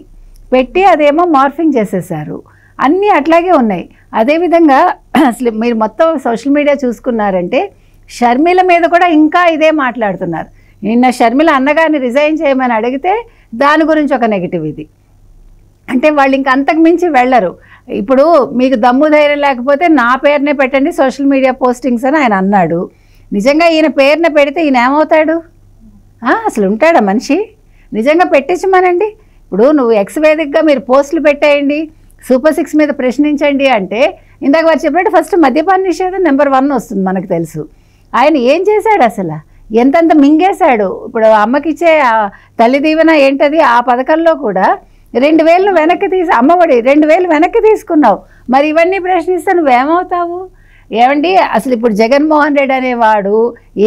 పెట్టి అదేమో మార్ఫింగ్ చేసేసారు, అన్నీ అట్లాగే ఉన్నాయి. అదేవిధంగా అసలు మీరు మొత్తం సోషల్ మీడియా చూసుకున్నారంటే షర్మిల మీద కూడా ఇంకా ఇదే మాట్లాడుతున్నారు. నిన్న షర్మిల అన్నగారిని రిజైన్ చేయమని అడిగితే దాని గురించి ఒక నెగిటివ్ ఇది. అంటే వాళ్ళు ఇంకా అంతకు మించి వెళ్ళరు. ఇప్పుడు మీకు దమ్ము ధైర్యం లేకపోతే నా పేరునే పెట్టండి సోషల్ మీడియా పోస్టింగ్స్ అని ఆయన అన్నాడు. నిజంగా ఈయన పేరున పెడితే ఈయన ఏమవుతాడు? అసలు ఉంటాడా మనిషి? నిజంగా పెట్టించమనండి. ఇప్పుడు నువ్వు ఎక్స్ వేదికగా మీరు పోస్టులు పెట్టేయండి, సూపర్ 6 మీద ప్రశ్నించండి అంటే, ఇందాక వారు చెప్పినట్టు ఫస్ట్ మద్యపాన నిషేధం నెంబర్ 1 వస్తుంది మనకు తెలుసు. ఆయన ఏం చేశాడు? అసలు ఎంతంత మింగేశాడు. ఇప్పుడు అమ్మకిచ్చే తల్లి దీవెన ఏంటది, ఆ పథకంలో కూడా 2,000 వెనక్కి అమ్మఒడి 2,000 వెనక్కి తీసుకున్నావు. మరి ఇవన్నీ ప్రశ్నిస్తే నువ్వేమవుతావు? ఏమండి అసలు ఇప్పుడు జగన్మోహన్ రెడ్డి అనేవాడు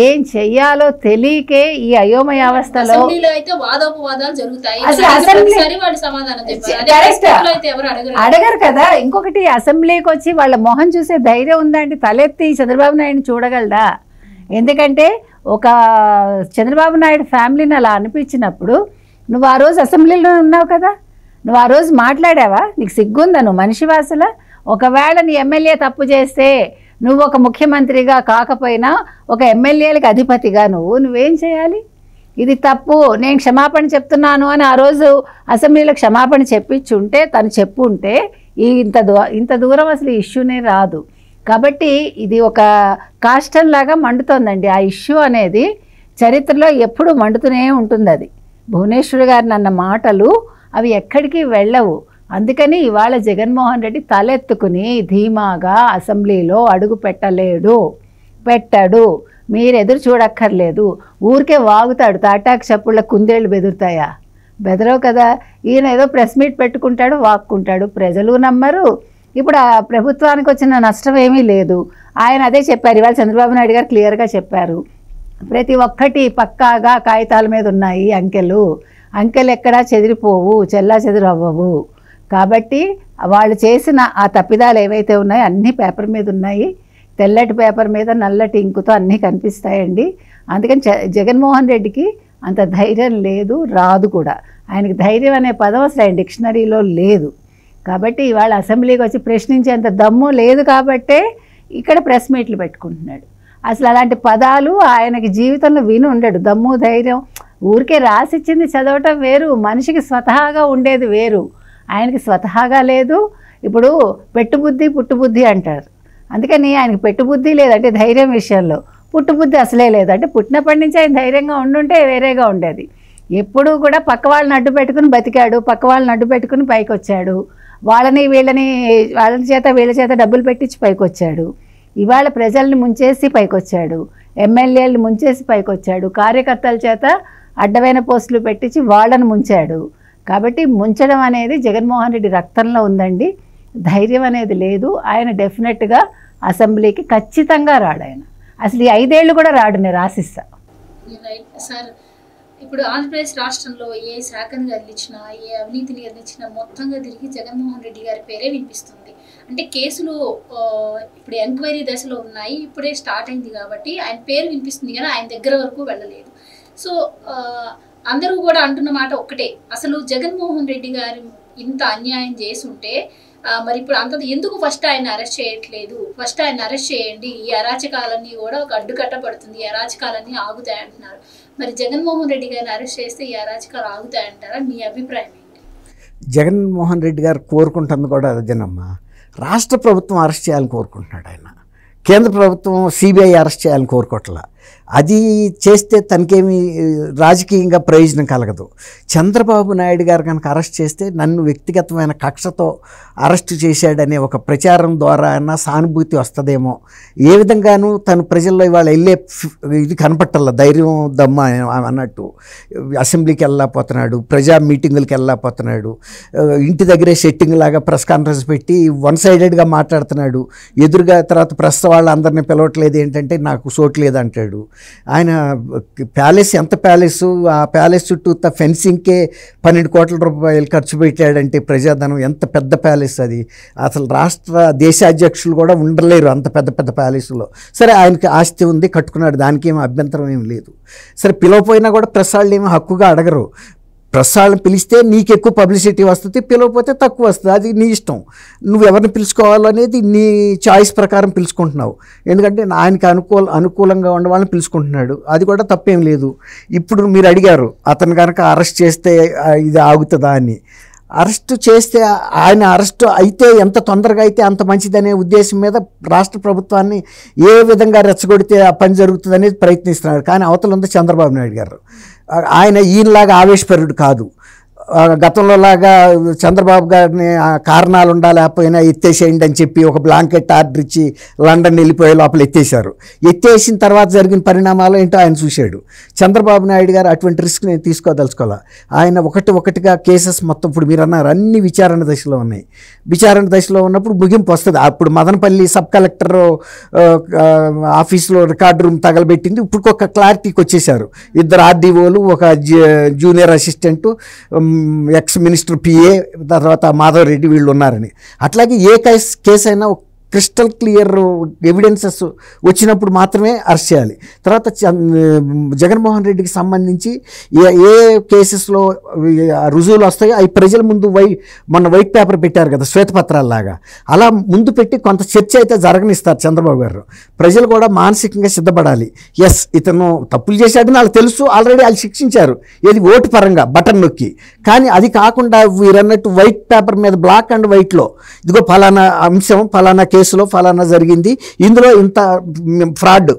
ఏం చెయ్యాలో తెలియకే ఈ అయోమయావస్థలో అడగరు కదా. ఇంకొకటి అసెంబ్లీకి వచ్చి వాళ్ళ మొహం చూసే ధైర్యం ఉందండి? తలెత్తి చంద్రబాబు నాయుడిని చూడగలడా? ఎందుకంటే ఒక చంద్రబాబు నాయుడు ఫ్యామిలీని అలా అనిపించినప్పుడు నువ్వు ఆ రోజు అసెంబ్లీలో ఉన్నావు కదా, నువ్వు ఆ రోజు మాట్లాడావా? నీకు సిగ్గుందా? నువ్వు మనిషి వాసల. ఒకవేళ నీ ఎమ్మెల్యే తప్పు చేస్తే నువ్వు ఒక ముఖ్యమంత్రిగా కాకపోయినా ఒక ఎమ్మెల్యేలకు అధిపతిగా నువ్వేం చేయాలి? ఇది తప్పు, నేను క్షమాపణ చెప్తున్నాను అని ఆ రోజు అసెంబ్లీలో క్షమాపణ చెప్పించుంటే, తను చెప్పుంటే ఇంత దూరం అసలు ఇష్యూనే రాదు. కాబట్టి ఇది ఒక కాష్టంలాగా మండుతోందండి. ఆ ఇష్యూ అనేది చరిత్రలో ఎప్పుడు మండుతూనే ఉంటుంది. అది భువనేశ్వర్ గారు అన్న మాటలు అవి ఎక్కడికి వెళ్ళవు. అందుకని ఇవాళ జగన్మోహన్ రెడ్డి తలెత్తుకుని ధీమాగా అసెంబ్లీలో అడుగు పెట్టడు. మీరు ఎదురు చూడక్కర్లేదు, ఊరికే వాగుతాడు. తాటాకు చప్పుళ్ళ కుందేళ్ళు బెదురుతాయా? బెదరవు కదా. ఈయన ఏదో ప్రెస్ మీట్ పెట్టుకుంటాడు, వాక్కుంటాడు, ప్రజలు నమ్మరు. ఇప్పుడు ఆ ప్రభుత్వానికి వచ్చిన నష్టం ఏమీ లేదు. ఆయన అదే చెప్పారు, ఇవాళ చంద్రబాబు నాయుడు గారు క్లియర్గా చెప్పారు. ప్రతి ఒక్కటి పక్కాగా కాగితాల మీద ఉన్నాయి అంకెలు ఎక్కడా చెదిరిపోవు, చెల్లా చెదురు అవ్వవు. కాబట్టి వాళ్ళు చేసిన ఆ తప్పిదాలు ఏవైతే ఉన్నాయో అన్నీ పేపర్ మీద ఉన్నాయి, తెల్లటి పేపర్ మీద నల్లటి ఇంకుతో అన్నీ కనిపిస్తాయండి. అందుకని జగన్మోహన్ రెడ్డికి అంత ధైర్యం లేదు, రాదు కూడా. ఆయనకి ధైర్యం అనే పదం అసలు ఆయన డిక్షనరీలో లేదు. కాబట్టి ఇవాళ అసెంబ్లీకి వచ్చి ప్రశ్నించేంత దమ్ము లేదు కాబట్టే ఇక్కడ ప్రెస్ మీట్లు పెట్టుకుంటున్నాడు. అసలు అలాంటి పదాలు ఆయనకి జీవితంలో విని ఉండడు. దమ్ము ధైర్యం ఊరికే రాసిచ్చింది చదవటం వేరు, మనిషికి స్వతహాగా ఉండేది వేరు. ఆయనకి స్వతహాగా లేదు. ఇప్పుడు పెట్టుబుద్ధి పుట్టుబుద్ధి అంటారు. అందుకని ఆయనకి పెట్టుబుద్ధి లేదంటే ధైర్యం విషయంలో, పుట్టుబుద్ధి అసలే లేదు. అంటే పుట్టినప్పటి నుంచి ఆయన ధైర్యంగా ఉండుంటే వేరేగా ఉండేది. ఎప్పుడూ కూడా పక్క వాళ్ళని అడ్డు పెట్టుకుని బతికాడు, పక్క వాళ్ళని అడ్డు పెట్టుకుని పైకి వచ్చాడు. వాళ్ళ చేత వీళ్ళ చేత డబ్బులు పెట్టించి పైకి వచ్చాడు. ఇవాళ ప్రజల్ని ముంచేసి పైకి వచ్చాడు, ఎమ్మెల్యేలను ముంచేసి పైకి వచ్చాడు, కార్యకర్తల చేత అడ్డమైన పోస్టులు పెట్టించి వాళ్ళని ముంచాడు. కాబట్టి ముంచడం అనేది జగన్మోహన్ రెడ్డి రక్తంలో ఉందండి. ధైర్యం అనేది లేదు. ఆయన డెఫినెట్గా అసెంబ్లీకి ఖచ్చితంగా రాడు. ఆయన అసలు ఈ 5 ఏళ్ళు కూడా రాడు, నేను రాసిస్తా. సార్, ఇప్పుడు ఆంధ్రప్రదేశ్ రాష్ట్రంలో ఏ శాఖను కదిలించినా, ఏ అవినీతిని కదిలించినా మొత్తంగా తిరిగి జగన్మోహన్ రెడ్డి గారి పేరే వినిపిస్తుంది. అంటే కేసులు ఇప్పుడు ఎంక్వైరీ దశలో ఉన్నాయి, ఇప్పుడే స్టార్ట్ అయింది కాబట్టి ఆయన పేరు వినిపిస్తుంది, కానీ ఆయన దగ్గర వరకు వెళ్ళలేదు. సో అందరూ కూడా అంటున్న మాట ఒక్కటే, అసలు జగన్మోహన్ రెడ్డి గారు ఇంత అన్యాయం చేసుంటే మరి ఇప్పుడు అంత ఎందుకు ఫస్ట్ ఆయన అరెస్ట్ చేయట్లేదు? ఫస్ట్ ఆయన అరెస్ట్ చేయండి, ఈ అరాచకాలన్నీ కూడా ఒక అడ్డుకట్టబడుతుంది, ఈ అరాచకాలన్నీ ఆగుతాయంటున్నారు. మరి జగన్మోహన్ రెడ్డి గారిని అరెస్ట్ చేస్తే ఈ అరాచకాలు ఆగుతాయంటారా? మీ అభిప్రాయం ఏంటి? జగన్మోహన్ రెడ్డి గారు కోరుకుంటుంది కూడా అదేనమ్మా. రాష్ట్ర ప్రభుత్వం అరెస్ట్ చేయాలని కోరుకుంటున్నాడు ఆయన. కేంద్ర ప్రభుత్వం సిబిఐ అరెస్ట్ చేయాలని కోరుకోవట్లా. అది చేస్తే తనకేమి రాజకీయంగా ప్రయోజనం కలగదు. చంద్రబాబు నాయుడు గారు కనుక అరెస్ట్ చేస్తే నన్ను వ్యక్తిగతమైన కక్షతో అరెస్ట్ చేశాడనే ఒక ప్రచారం ద్వారా అయినా సానుభూతి వస్తుందేమో. ఏ విధంగానూ తను ప్రజల్లో ఇవాళ వెళ్ళే ఇది కనపట్టాల, ధైర్యం దమ్మ అన్నట్టు. అసెంబ్లీకి వెళ్ళలేకపోతున్నాడు, ప్రజా మీటింగులకి వెళ్ళలేకపోతున్నాడు, ఇంటి దగ్గరే సెట్టింగ్ లాగా ప్రెస్ కాన్ఫరెన్స్ పెట్టి వన్ సైడెడ్గా మాట్లాడుతున్నాడు. ఎదురుగా తర్వాత ప్రెస్ వాళ్ళందరినీ పిలవట్లేదు, ఏంటంటే నాకు సోటు లేదంటాడు. ఆయన ప్యాలెస్ ఎంత ప్యాలెస్, ఆ ప్యాలెస్ చుట్టూ ఫెన్సింగ్కే 12 కోట్ల రూపాయలు ఖర్చు పెట్టాడంటే ప్రజాధనం. ఎంత పెద్ద ప్యాలెస్ అది. అసలు దేశాధ్యక్షులు కూడా ఉండలేరు అంత పెద్ద పెద్ద ప్యాలెస్లో. సరే, ఆయనకి ఆస్తి ఉంది, కట్టుకున్నాడు, దానికి ఏమీ అభ్యంతరం ఏమి లేదు. సరే, పిలవపోయినా కూడా ప్రెస్ వాళ్ళు ఏమీ హక్కుగా అడగరు. ప్రెస్ వాళ్ళని పిలిస్తే నీకు ఎక్కువ పబ్లిసిటీ వస్తుంది, పిలవకపోతే తక్కువ వస్తుంది. అది నీ ఇష్టం. నువ్వు ఎవరిని పిలుచుకోవాలనేది నీ చాయిస్ ప్రకారం పిలుచుకుంటున్నావు. ఎందుకంటే ఆయనకి అనుకూలంగా ఉన్న వాళ్ళని పిలుచుకుంటున్నాడు. అది కూడా తప్పేం లేదు. ఇప్పుడు మీరు అడిగారు అతను కనుక అరెస్ట్ చేస్తే ఇది ఆగుతుందా అని. అరెస్ట్ చేస్తే ఆయన అరెస్ట్ అయితే ఎంత తొందరగా అయితే అంత మంచిదనే ఉద్దేశం మీద రాష్ట్ర ప్రభుత్వాన్ని ఏ విధంగా రెచ్చగొడితే ఆ పని జరుగుతుంది అనేది ప్రయత్నిస్తున్నాడు. కానీ అవతల ఉంది చంద్రబాబు నాయుడు గారు. ఆయన ఈయనలాగా ఆవేశపరుడు కాదు. గతంలో లాగా చంద్రబాబు గారిని కారణాలు ఉండాలేకపోయినా ఎత్తేసేయండి అని చెప్పి ఒక బ్లాంకెట్ ఆర్డర్ ఇచ్చి లండన్ వెళ్ళిపోయే లోపల ఎత్తేసారు. ఎత్తేసిన తర్వాత జరిగిన పరిణామాలు ఏంటో ఆయన చూశాడు. చంద్రబాబు నాయుడు గారు అటువంటి రిస్క్ నేను తీసుకోదలుచుకోవాలి. ఆయన ఒకటిగా కేసెస్ మొత్తం ఇప్పుడు మీరు అన్నారు అన్ని విచారణ దశలో ఉన్నాయి. విచారణ దశలో ఉన్నప్పుడు ముగింపు వస్తుంది. అప్పుడు మదనపల్లి సబ్ కలెక్టర్ ఆఫీస్లో రికార్డు రూమ్ తగలబెట్టింది. ఇప్పుడు ఒక క్లారిటీకి వచ్చేసారు. 2 ఆర్డీఓలు, ఒక junior assistant, ex minister PA, తర్వాత మాధవ్ రెడ్డి, వీళ్ళు ఉన్నారని. అట్లాగే ఏ కేసు అయినా క్రిస్టల్ క్లియర్ ఎవిడెన్సెస్ వచ్చినప్పుడు మాత్రమే అరెస్ట్ చేయాలి. తర్వాత జగన్మోహన్ రెడ్డికి సంబంధించి ఏ కేసెస్లో రుజువులు వస్తాయో అవి ప్రజల ముందు మొన్న వైట్ పేపర్ పెట్టారు కదా, శ్వేతపత్రాల్లాగా, అలా ముందు పెట్టి కొంత చర్చ అయితే జరగనిస్తారు చంద్రబాబు గారు. ప్రజలు కూడా మానసికంగా సిద్ధపడాలి. ఎస్, ఇతను తప్పులు చేశాడని వాళ్ళకి తెలుసు, ఆల్రెడీ వాళ్ళు శిక్షించారు, ఏది ఓటు పరంగా బటన్ నొక్కి. కానీ అది కాకుండా వీరన్నట్టు వైట్ పేపర్ మీద బ్లాక్ అండ్ వైట్లో ఇదిగో ఫలానా అంశం ఫలానా కేసులో ఫలానా జరిగింది, ఇందులో ఇంత ఫ్రాడ్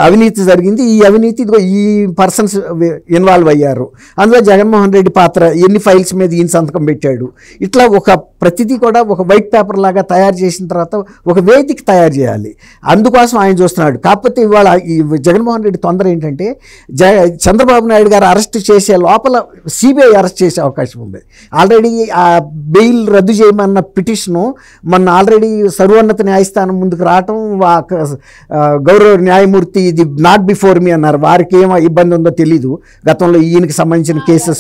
అవినీతి జరిగింది, ఈ అవినీతి ఇదిగో ఈ పర్సన్స్ ఇన్వాల్వ్ అయ్యారు, అందులో జగన్మోహన్ రెడ్డి పాత్ర, ఎన్ని ఫైల్స్ మీద ఈయన సంతకం పెట్టాడు, ఇట్లా ఒక ప్రతిదీ కూడా ఒక వైట్ పేపర్ లాగా తయారు చేసిన తర్వాత ఒక వేదిక తయారు చేయాలి. అందుకోసం ఆయన చూస్తున్నాడు. కాకపోతే ఇవాళ ఈ జగన్మోహన్ రెడ్డి తొందర ఏంటంటే చంద్రబాబు నాయుడు గారు అరెస్ట్ చేసే లోపల సిబిఐ అరెస్ట్ చేసే అవకాశం ఉంది. ఆల్రెడీ ఆ బెయిల్ రద్దు చేయమన్న పిటిషను మొన్న ఆల్రెడీ సర్వోన్నత న్యాయస్థానం ముందుకు రావటం, గౌరవ న్యాయమూర్తి ఇది నాట్ బిఫోర్ మీ అన్నారు. వారికి ఏమో ఇబ్బంది ఉందో తెలీదు, గతంలో ఈయనకి సంబంధించిన కేసు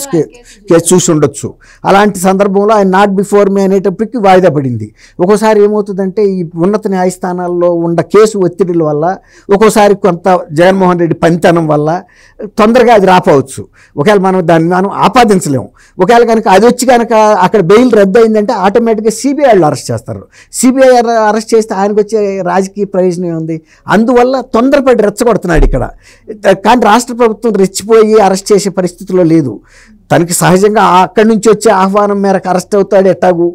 చూసి ఉండొచ్చు. అలాంటి సందర్భంలో ఆయన నాట్ బిఫోర్ మీ అనేటప్పటికి వాయిదా పడింది. ఒక్కోసారి ఏమవుతుందంటే ఈ ఉన్నత న్యాయస్థానాల్లో ఉన్న కేసు ఒత్తిడిల వల్ల, ఒక్కోసారి కొంత జగన్మోహన్ రెడ్డి పనితనం వల్ల తొందరగా అది రాపోవచ్చు. ఒకవేళ మనం ఆపాదించలేము. ఒకవేళ కనుక అది వచ్చి కనుక అక్కడ బెయిల్ రద్దు అయిందంటే ఆటోమేటిక్గా సిబిఐ వాళ్ళు అరెస్ట్ చేస్తారు. సిబిఐ అరెస్ట్ చేస్తే ఆయనకు వచ్చే రాజకీయ ప్రయోజనం ఉంది. అందువల్ల తొందరపడి రెచ్చగొడుతున్నాడు ఇక్కడ. కానీ రాష్ట్ర ప్రభుత్వం రెచ్చిపోయి అరెస్ట్ చేసే పరిస్థితిలో లేదు. తనకి సహజంగా అక్కడి నుంచి వచ్చే ఆహ్వానం మేరకు అరెస్ట్ అవుతాడు ఎట్టాగు.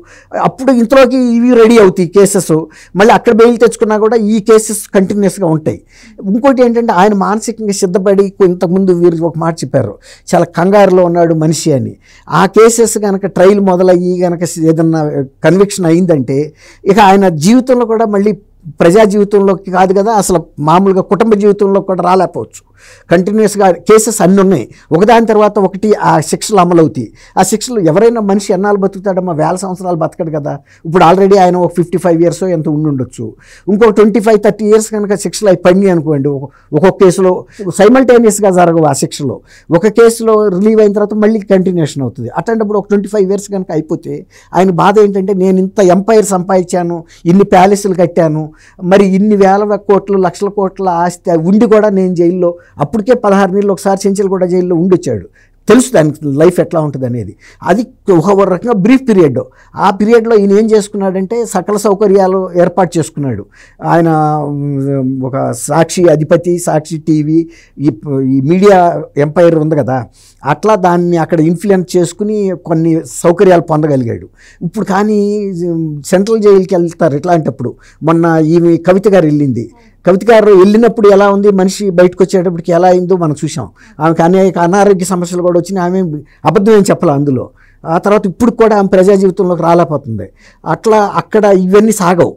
అప్పుడు ఇంతలోకి ఇవి రెడీ అవుతాయి కేసెస్. మళ్ళీ అక్కడ బెయిల్ తెచ్చుకున్నా కూడా ఈ కేసెస్ కంటిన్యూస్గా ఉంటాయి. ఇంకోటి ఏంటంటే ఆయన మానసికంగా సిద్ధపడి, ఇంతకుముందు వీరు ఒక మాట చెప్పారు, చాలా కంగారులో ఉన్నాడు మనిషి అని. ఆ కేసెస్ కనుక ట్రయల్ మొదలయ్యి కనుక ఏదన్నా కన్విక్షన్ అయిందంటే ఇక ఆయన జీవితంలో కూడా మళ్ళీ ప్రజా జీవితంలోకి కాదు కదా, అసలు మామూలుగా కుటుంబ జీవితంలో కూడా రాలేకపోవచ్చు. కంటిన్యూస్గా కేసెస్ అన్నీ ఉన్నాయి, ఒకదాని తర్వాత ఒకటి ఆ శిక్షలు అమలవుతాయి. ఆ శిక్షలు ఎవరైనా మనిషి ఎన్నాళ్ళు బతుకుతాడమ్మా, 1000 సంవత్సరాలు బతకడు కదా. ఇప్పుడు ఆల్రెడీ ఆయన ఒక 55 years ఎంత ఉండుండొచ్చు. ఇంకొక 25-30 years కనుక శిక్షలు అవి పడినాయి అనుకోండి, ఒక్కొక్క కేసులో సైమల్టేనియస్గా జరగవు. ఆ శిక్షలో ఒక కేసులో రిలీవ్ అయిన తర్వాత మళ్ళీ కంటిన్యూషన్ అవుతుంది. అట్లాంటప్పుడు ఒక 25 years కనుక అయిపోతే ఆయన బాధ ఏంటంటే, నేను ఇంత ఎంపైర్ సంపాదించాను, ఇన్ని ప్యాలెస్లు కట్టాను, మరి ఇన్ని వేల కోట్లు లక్షల కోట్ల ఆస్తి ఉండి కూడా నేను జైల్లో, అప్పటికే 16 నెలలు ఒకసారి చెంచల్ కూడా జైల్లో ఉండిచ్చాడు. తెలుసు దానికి లైఫ్ ఎట్లా ఉంటుంది అనేది. అది ఒక రకంగా బ్రీఫ్ పీరియడ్. ఆ పీరియడ్లో ఈయన ఏం చేసుకున్నాడంటే సకల సౌకర్యాలు ఏర్పాటు చేసుకున్నాడు. ఆయన ఒక సాక్షి అధిపతి, సాక్షి టీవీ, ఈ మీడియా ఎంపైర్ ఉంది కదా, అట్లా దాన్ని అక్కడ ఇన్ఫ్లుయెన్స్ చేసుకుని కొన్ని సౌకర్యాలు పొందగలిగాడు. ఇప్పుడు కానీ సెంట్రల్ జైలుకి వెళ్తారు ఇట్లాంటప్పుడు. మొన్న ఈమె కవిత గారు వెళ్ళింది. కవిత గారు వెళ్ళినప్పుడు ఎలా ఉంది, మనిషి బయటకు వచ్చేటప్పటికి ఎలా అయిందో మనం చూసాం. ఆమెకు అనేక అనారోగ్య సమస్యలు కూడా వచ్చినాయి. ఆమె అబద్ధం ఏం చెప్పాలి అందులో. ఆ తర్వాత ఇప్పుడు కూడా ఆమె ప్రజా జీవితంలోకి రాలేకపోతుంది. అట్లా అక్కడ ఇవన్నీ సాగవు.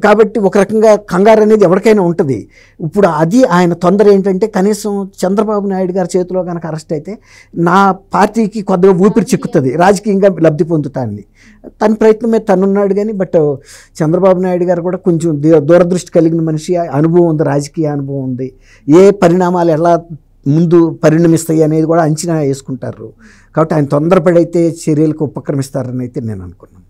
కాబట్టి ఒక రకంగా కంగారు అనేది ఎవరికైనా ఉంటుంది. ఇప్పుడు అది ఆయన తొందర ఏంటంటే కనీసం చంద్రబాబు నాయుడు గారి చేతిలో కనుక అరెస్ట్ అయితే నా పార్టీకి కొద్దిగా ఊపిరి చిక్కుతుంది, రాజకీయంగా లబ్ధి పొందుతాన్ని. తన ప్రయత్నమే తనున్నాడు కానీ బట్ చంద్రబాబు నాయుడు గారు కూడా కొంచెం దూరదృష్టి కలిగిన మనిషి, అనుభవం ఉంది, రాజకీయ అనుభవం ఉంది. ఏ పరిణామాలు ఎలా ముందు పరిణమిస్తాయి అనేది కూడా అంచనా వేసుకుంటారు. కాబట్టి ఆయన తొందరపడైతే చర్యలకు ఉపక్రమిస్తారని అయితే నేను అనుకున్నాను.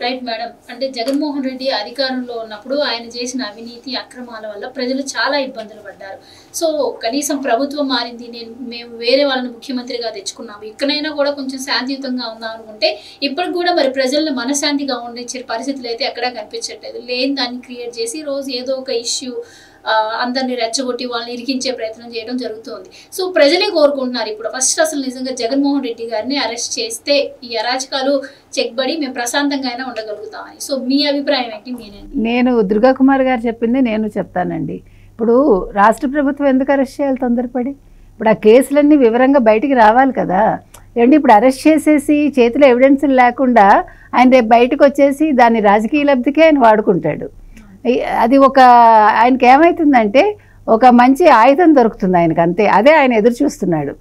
Right madam. అంటే జగన్మోహన్ రెడ్డి అధికారంలో ఉన్నప్పుడు ఆయన చేసిన అవినీతి అక్రమాల వల్ల ప్రజలు చాలా ఇబ్బందులు పడ్డారు. సో కనీసం ప్రభుత్వం మారింది, మేము వేరే వాళ్ళని ముఖ్యమంత్రిగా తెచ్చుకున్నాము, ఇక్కడైనా కూడా కొంచెం శాంతియుతంగా ఉందాం అనుకుంటే ఇప్పటికి కూడా మరి ప్రజలను మనశాంతిగా ఉండే పరిస్థితులు అయితే ఎక్కడా కనిపించట్లేదు. లేని దాన్ని క్రియేట్ చేసి రోజు ఏదో ఒక ఇష్యూ అందరినీ రెచ్చగొట్టి వాళ్ళని ఇరికించే ప్రయత్నం చేయడం జరుగుతుంది. సో ప్రజలే కోరుకుంటున్నారు ఇప్పుడు ఫస్ట్ అసలు నిజంగా జగన్మోహన్ రెడ్డి గారిని అరెస్ట్ చేస్తే ఈ అరాచకాలు చెక్బడి మేము ప్రశాంతంగా అయినా ఉండగలుగుతామని. సో మీ అభిప్రాయం ఏంటి? నేను దుర్గా కుమార్ గారు చెప్పింది నేను చెప్తానండి. ఇప్పుడు రాష్ట్ర ప్రభుత్వం ఎందుకు అరెస్ట్ చేయాలి తొందరపడి? ఇప్పుడు ఆ కేసులన్నీ వివరంగా బయటికి రావాలి కదా. ఏంటి ఇప్పుడు అరెస్ట్ చేసేసి చేతిలో ఎవిడెన్స్లు లేకుండా ఆయన రేపు బయటకు వచ్చేసి దాన్ని రాజకీయ లబ్ధికే ఆయన వాడుకుంటాడు. అది ఒక ఆయనకి ఏమవుతుందంటే ఒక మంచి ఆయుధం దొరుకుతుంది ఆయనకు, అంతే. అదే ఆయన ఎదురు చూస్తున్నాడు.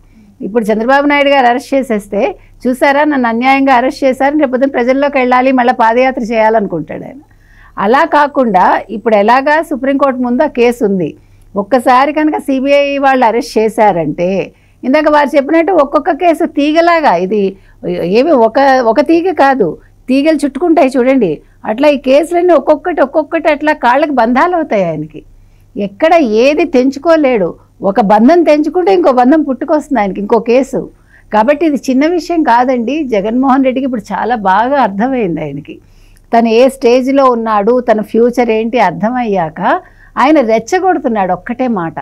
ఇప్పుడు చంద్రబాబు నాయుడు గారు అరెస్ట్ చేసేస్తే చూసారా నన్ను అన్యాయంగా అరెస్ట్ చేశారని రేపు ప్రజల్లోకి వెళ్ళాలి, మళ్ళీ పాదయాత్ర చేయాలనుకుంటాడు ఆయన. అలా కాకుండా ఇప్పుడు ఎలాగా సుప్రీంకోర్టు ముందు ఆ కేసు ఉంది. ఒక్కసారి కనుక సిబిఐ వాళ్ళు అరెస్ట్ చేశారంటే ఇందాక వారు చెప్పినట్టు ఒక్కొక్క కేసు తీగలాగా, ఇది ఏమి ఒక తీగ కాదు, తీగలు చుట్టుకుంటాయి చూడండి. అట్లా ఈ కేసులన్నీ ఒక్కొక్కటి అట్లా కాళ్ళకి బంధాలు అవుతాయి ఆయనకి. ఎక్కడ ఏది తెంచుకోలేడు. ఒక బంధం తెంచుకుంటే ఇంకో బంధం పుట్టుకొస్తుంది ఆయనకి, ఇంకో కేసు. కాబట్టి ఇది చిన్న విషయం కాదండి. జగన్మోహన్ రెడ్డికి ఇప్పుడు చాలా బాగా అర్థమైంది ఆయనకి తను ఏ స్టేజ్లో ఉన్నాడు, తన ఫ్యూచర్ ఏంటి అర్థమయ్యాక ఆయన రెచ్చగొడుతున్నాడు. ఒక్కటే మాట,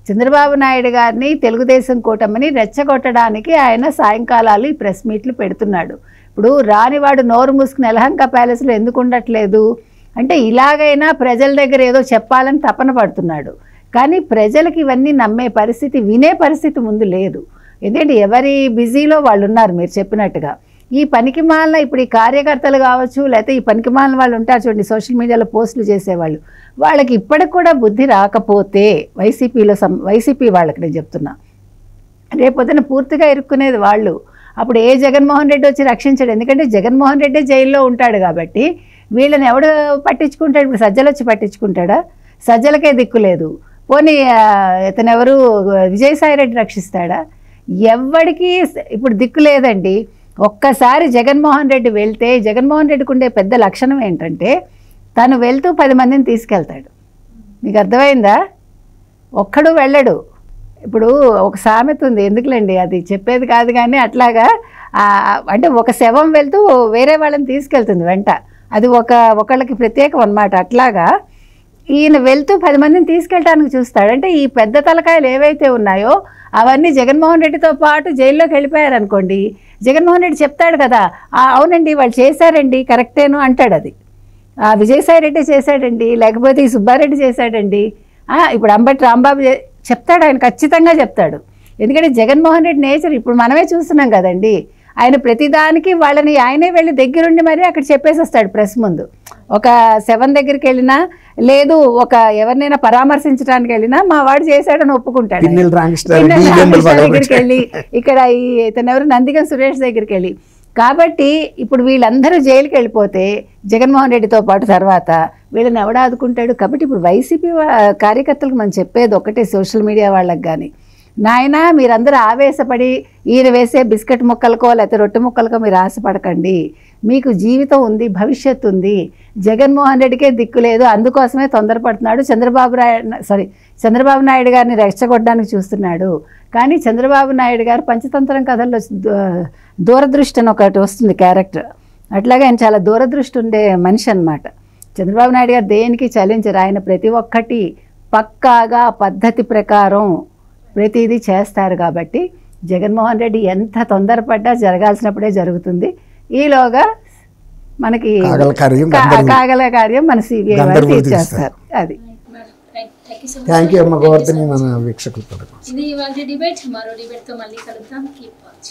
చంద్రబాబు నాయుడు గారిని తెలుగుదేశం కూటమిని రెచ్చగొట్టడానికి ఆయన సాయంకాలాలు ఈ ప్రెస్ మీట్లు పెడుతున్నాడు. ఇప్పుడు రానివాడు నోరు మూసుకుని యలహంక ప్యాలెస్లో ఎందుకు ఉండట్లేదు అంటే ఇలాగైనా ప్రజల దగ్గర ఏదో చెప్పాలని తపన పడుతున్నాడు. కానీ ప్రజలకి ఇవన్నీ నమ్మే పరిస్థితి, వినే పరిస్థితి ముందు లేదు. ఎందుకంటే ఎవరి బిజీలో వాళ్ళు ఉన్నారు. మీరు చెప్పినట్టుగా ఈ పనికిమాలిన ఇప్పుడు ఈ కార్యకర్తలు కావచ్చు, లేకపోతే ఈ పనికిమాలిన వాళ్ళు ఉంటారు చూడండి సోషల్ మీడియాలో పోస్టులు చేసేవాళ్ళు, వాళ్ళకి ఇప్పటికి కూడా బుద్ధి రాకపోతే వైసీపీ వాళ్ళకి నేను చెప్తున్నా, రేపొద్దున పూర్తిగా ఇరుక్కునేది వాళ్ళు. అప్పుడు ఏ జగన్మోహన్ రెడ్డి వచ్చి రక్షించాడు? ఎందుకంటే జగన్మోహన్ రెడ్డి జైల్లో ఉంటాడు కాబట్టి వీళ్ళని ఎవడు పట్టించుకుంటాడు? ఇప్పుడు సజ్జలు వచ్చి పట్టించుకుంటాడా? సజ్జలకే దిక్కు లేదు. పోనీ ఇతనెవరు విజయసాయి రెడ్డి రక్షిస్తాడా? ఎవరికి ఇప్పుడు దిక్కు లేదండి. ఒక్కసారి జగన్మోహన్ రెడ్డి వెళ్తే, జగన్మోహన్ రెడ్డికి ఉండే పెద్ద లక్షణం ఏంటంటే తను వెళ్తూ 10 మందిని తీసుకెళ్తాడు. మీకు అర్థమైందా? ఒక్కడు వెళ్ళడు. ఇప్పుడు ఒక సామెత ఉంది, ఎందుకులేండి అది చెప్పేది కాదు కానీ అట్లాగా అంటే ఒక శవం వెళ్తూ వేరే వాళ్ళని తీసుకెళ్తుంది వెంట, అది ఒకళ్ళకి ప్రత్యేకం అన్నమాట. అట్లాగా ఈయన వెళ్తూ 10 మందిని తీసుకెళ్ళడానికి చూస్తాడు. అంటే ఈ పెద్ద తలకాయలు ఏవైతే ఉన్నాయో అవన్నీ జగన్మోహన్ రెడ్డితో పాటు జైల్లోకి వెళ్ళిపోయారు అనుకోండి, జగన్మోహన్ రెడ్డి చెప్తాడు కదా, అవునండి వాళ్ళు చేశారండి కరెక్టేను అంటాడు. అది విజయసాయి రెడ్డి చేశాడండి, లేకపోతే ఈ సుబ్బారెడ్డి చేశాడండి, ఇప్పుడు అంబటి రాంబాబు చెప్తాడు, ఆయన ఖచ్చితంగా చెప్తాడు. ఎందుకంటే జగన్మోహన్ రెడ్డి నేచర్ ఇప్పుడు మనమే చూస్తున్నాం కదండి. ఆయన ప్రతిదానికి వాళ్ళని ఆయనే వెళ్ళి దగ్గరుండి మరి అక్కడ చెప్పేసి వస్తాడు ప్రెస్ ముందు. ఒక శవం దగ్గరికి వెళ్ళినా, లేదు ఒక ఎవరినైనా పరామర్శించడానికి వెళ్ళినా మా వాడు చేశాడని ఒప్పుకుంటాడు. దగ్గరికి వెళ్ళి ఇక్కడ ఇతను ఎవరు నందిగం సురేష్ దగ్గరికి వెళ్ళి. కాబట్టి ఇప్పుడు వీళ్ళందరూ జైలుకి వెళ్ళిపోతే జగన్మోహన్ రెడ్డితో పాటు తర్వాత వీళ్ళని ఎవడ ఆదుకుంటాడు? కాబట్టి ఇప్పుడు వైసీపీ కార్యకర్తలకు మనం చెప్పేది ఒకటే, సోషల్ మీడియా వాళ్ళకి కానీ, నాయనా మీరందరూ ఆవేశపడి ఈయన వేసే బిస్కెట్ ముక్కలకో లేకపోతే రొట్టె ముక్కలకో మీరు ఆశపడకండి. మీకు జీవితం ఉంది, భవిష్యత్తు ఉంది. జగన్మోహన్ రెడ్డికే దిక్కు లేదు, అందుకోసమే తొందరపడుతున్నాడు. చంద్రబాబు నాయుడు గారిని రెచ్చగొట్టడానికి చూస్తున్నాడు. కానీ చంద్రబాబు నాయుడు గారు పంచతంత్రం కథల్లో దూరదృష్టి అని ఒకటి వస్తుంది క్యారెక్టర్, అట్లాగే ఆయన చాలా దూరదృష్టి ఉండే మనిషి అన్నమాట. చంద్రబాబు నాయుడు గారు దేనికి చలించరు. ఆయన ప్రతి ఒక్కటి పక్కాగా పద్ధతి ప్రకారం ప్రతిదీ చేస్తారు. కాబట్టి జగన్మోహన్ రెడ్డి ఎంత తొందరపడ్డా జరగాల్సినప్పుడే జరుగుతుంది. ఈలోగా మనకి కాగల కార్యం మన సిబిఐ వాళ్ళు తీర్చేస్తారు. అది. థ్యాంక్ యూ అమ్మ గోవర్ధని, మన వీక్షకులు. ఇది ఇవాళ డిబేట్. మరో డిబేట్తో మళ్ళీ కలుద్దాం. Keep watching.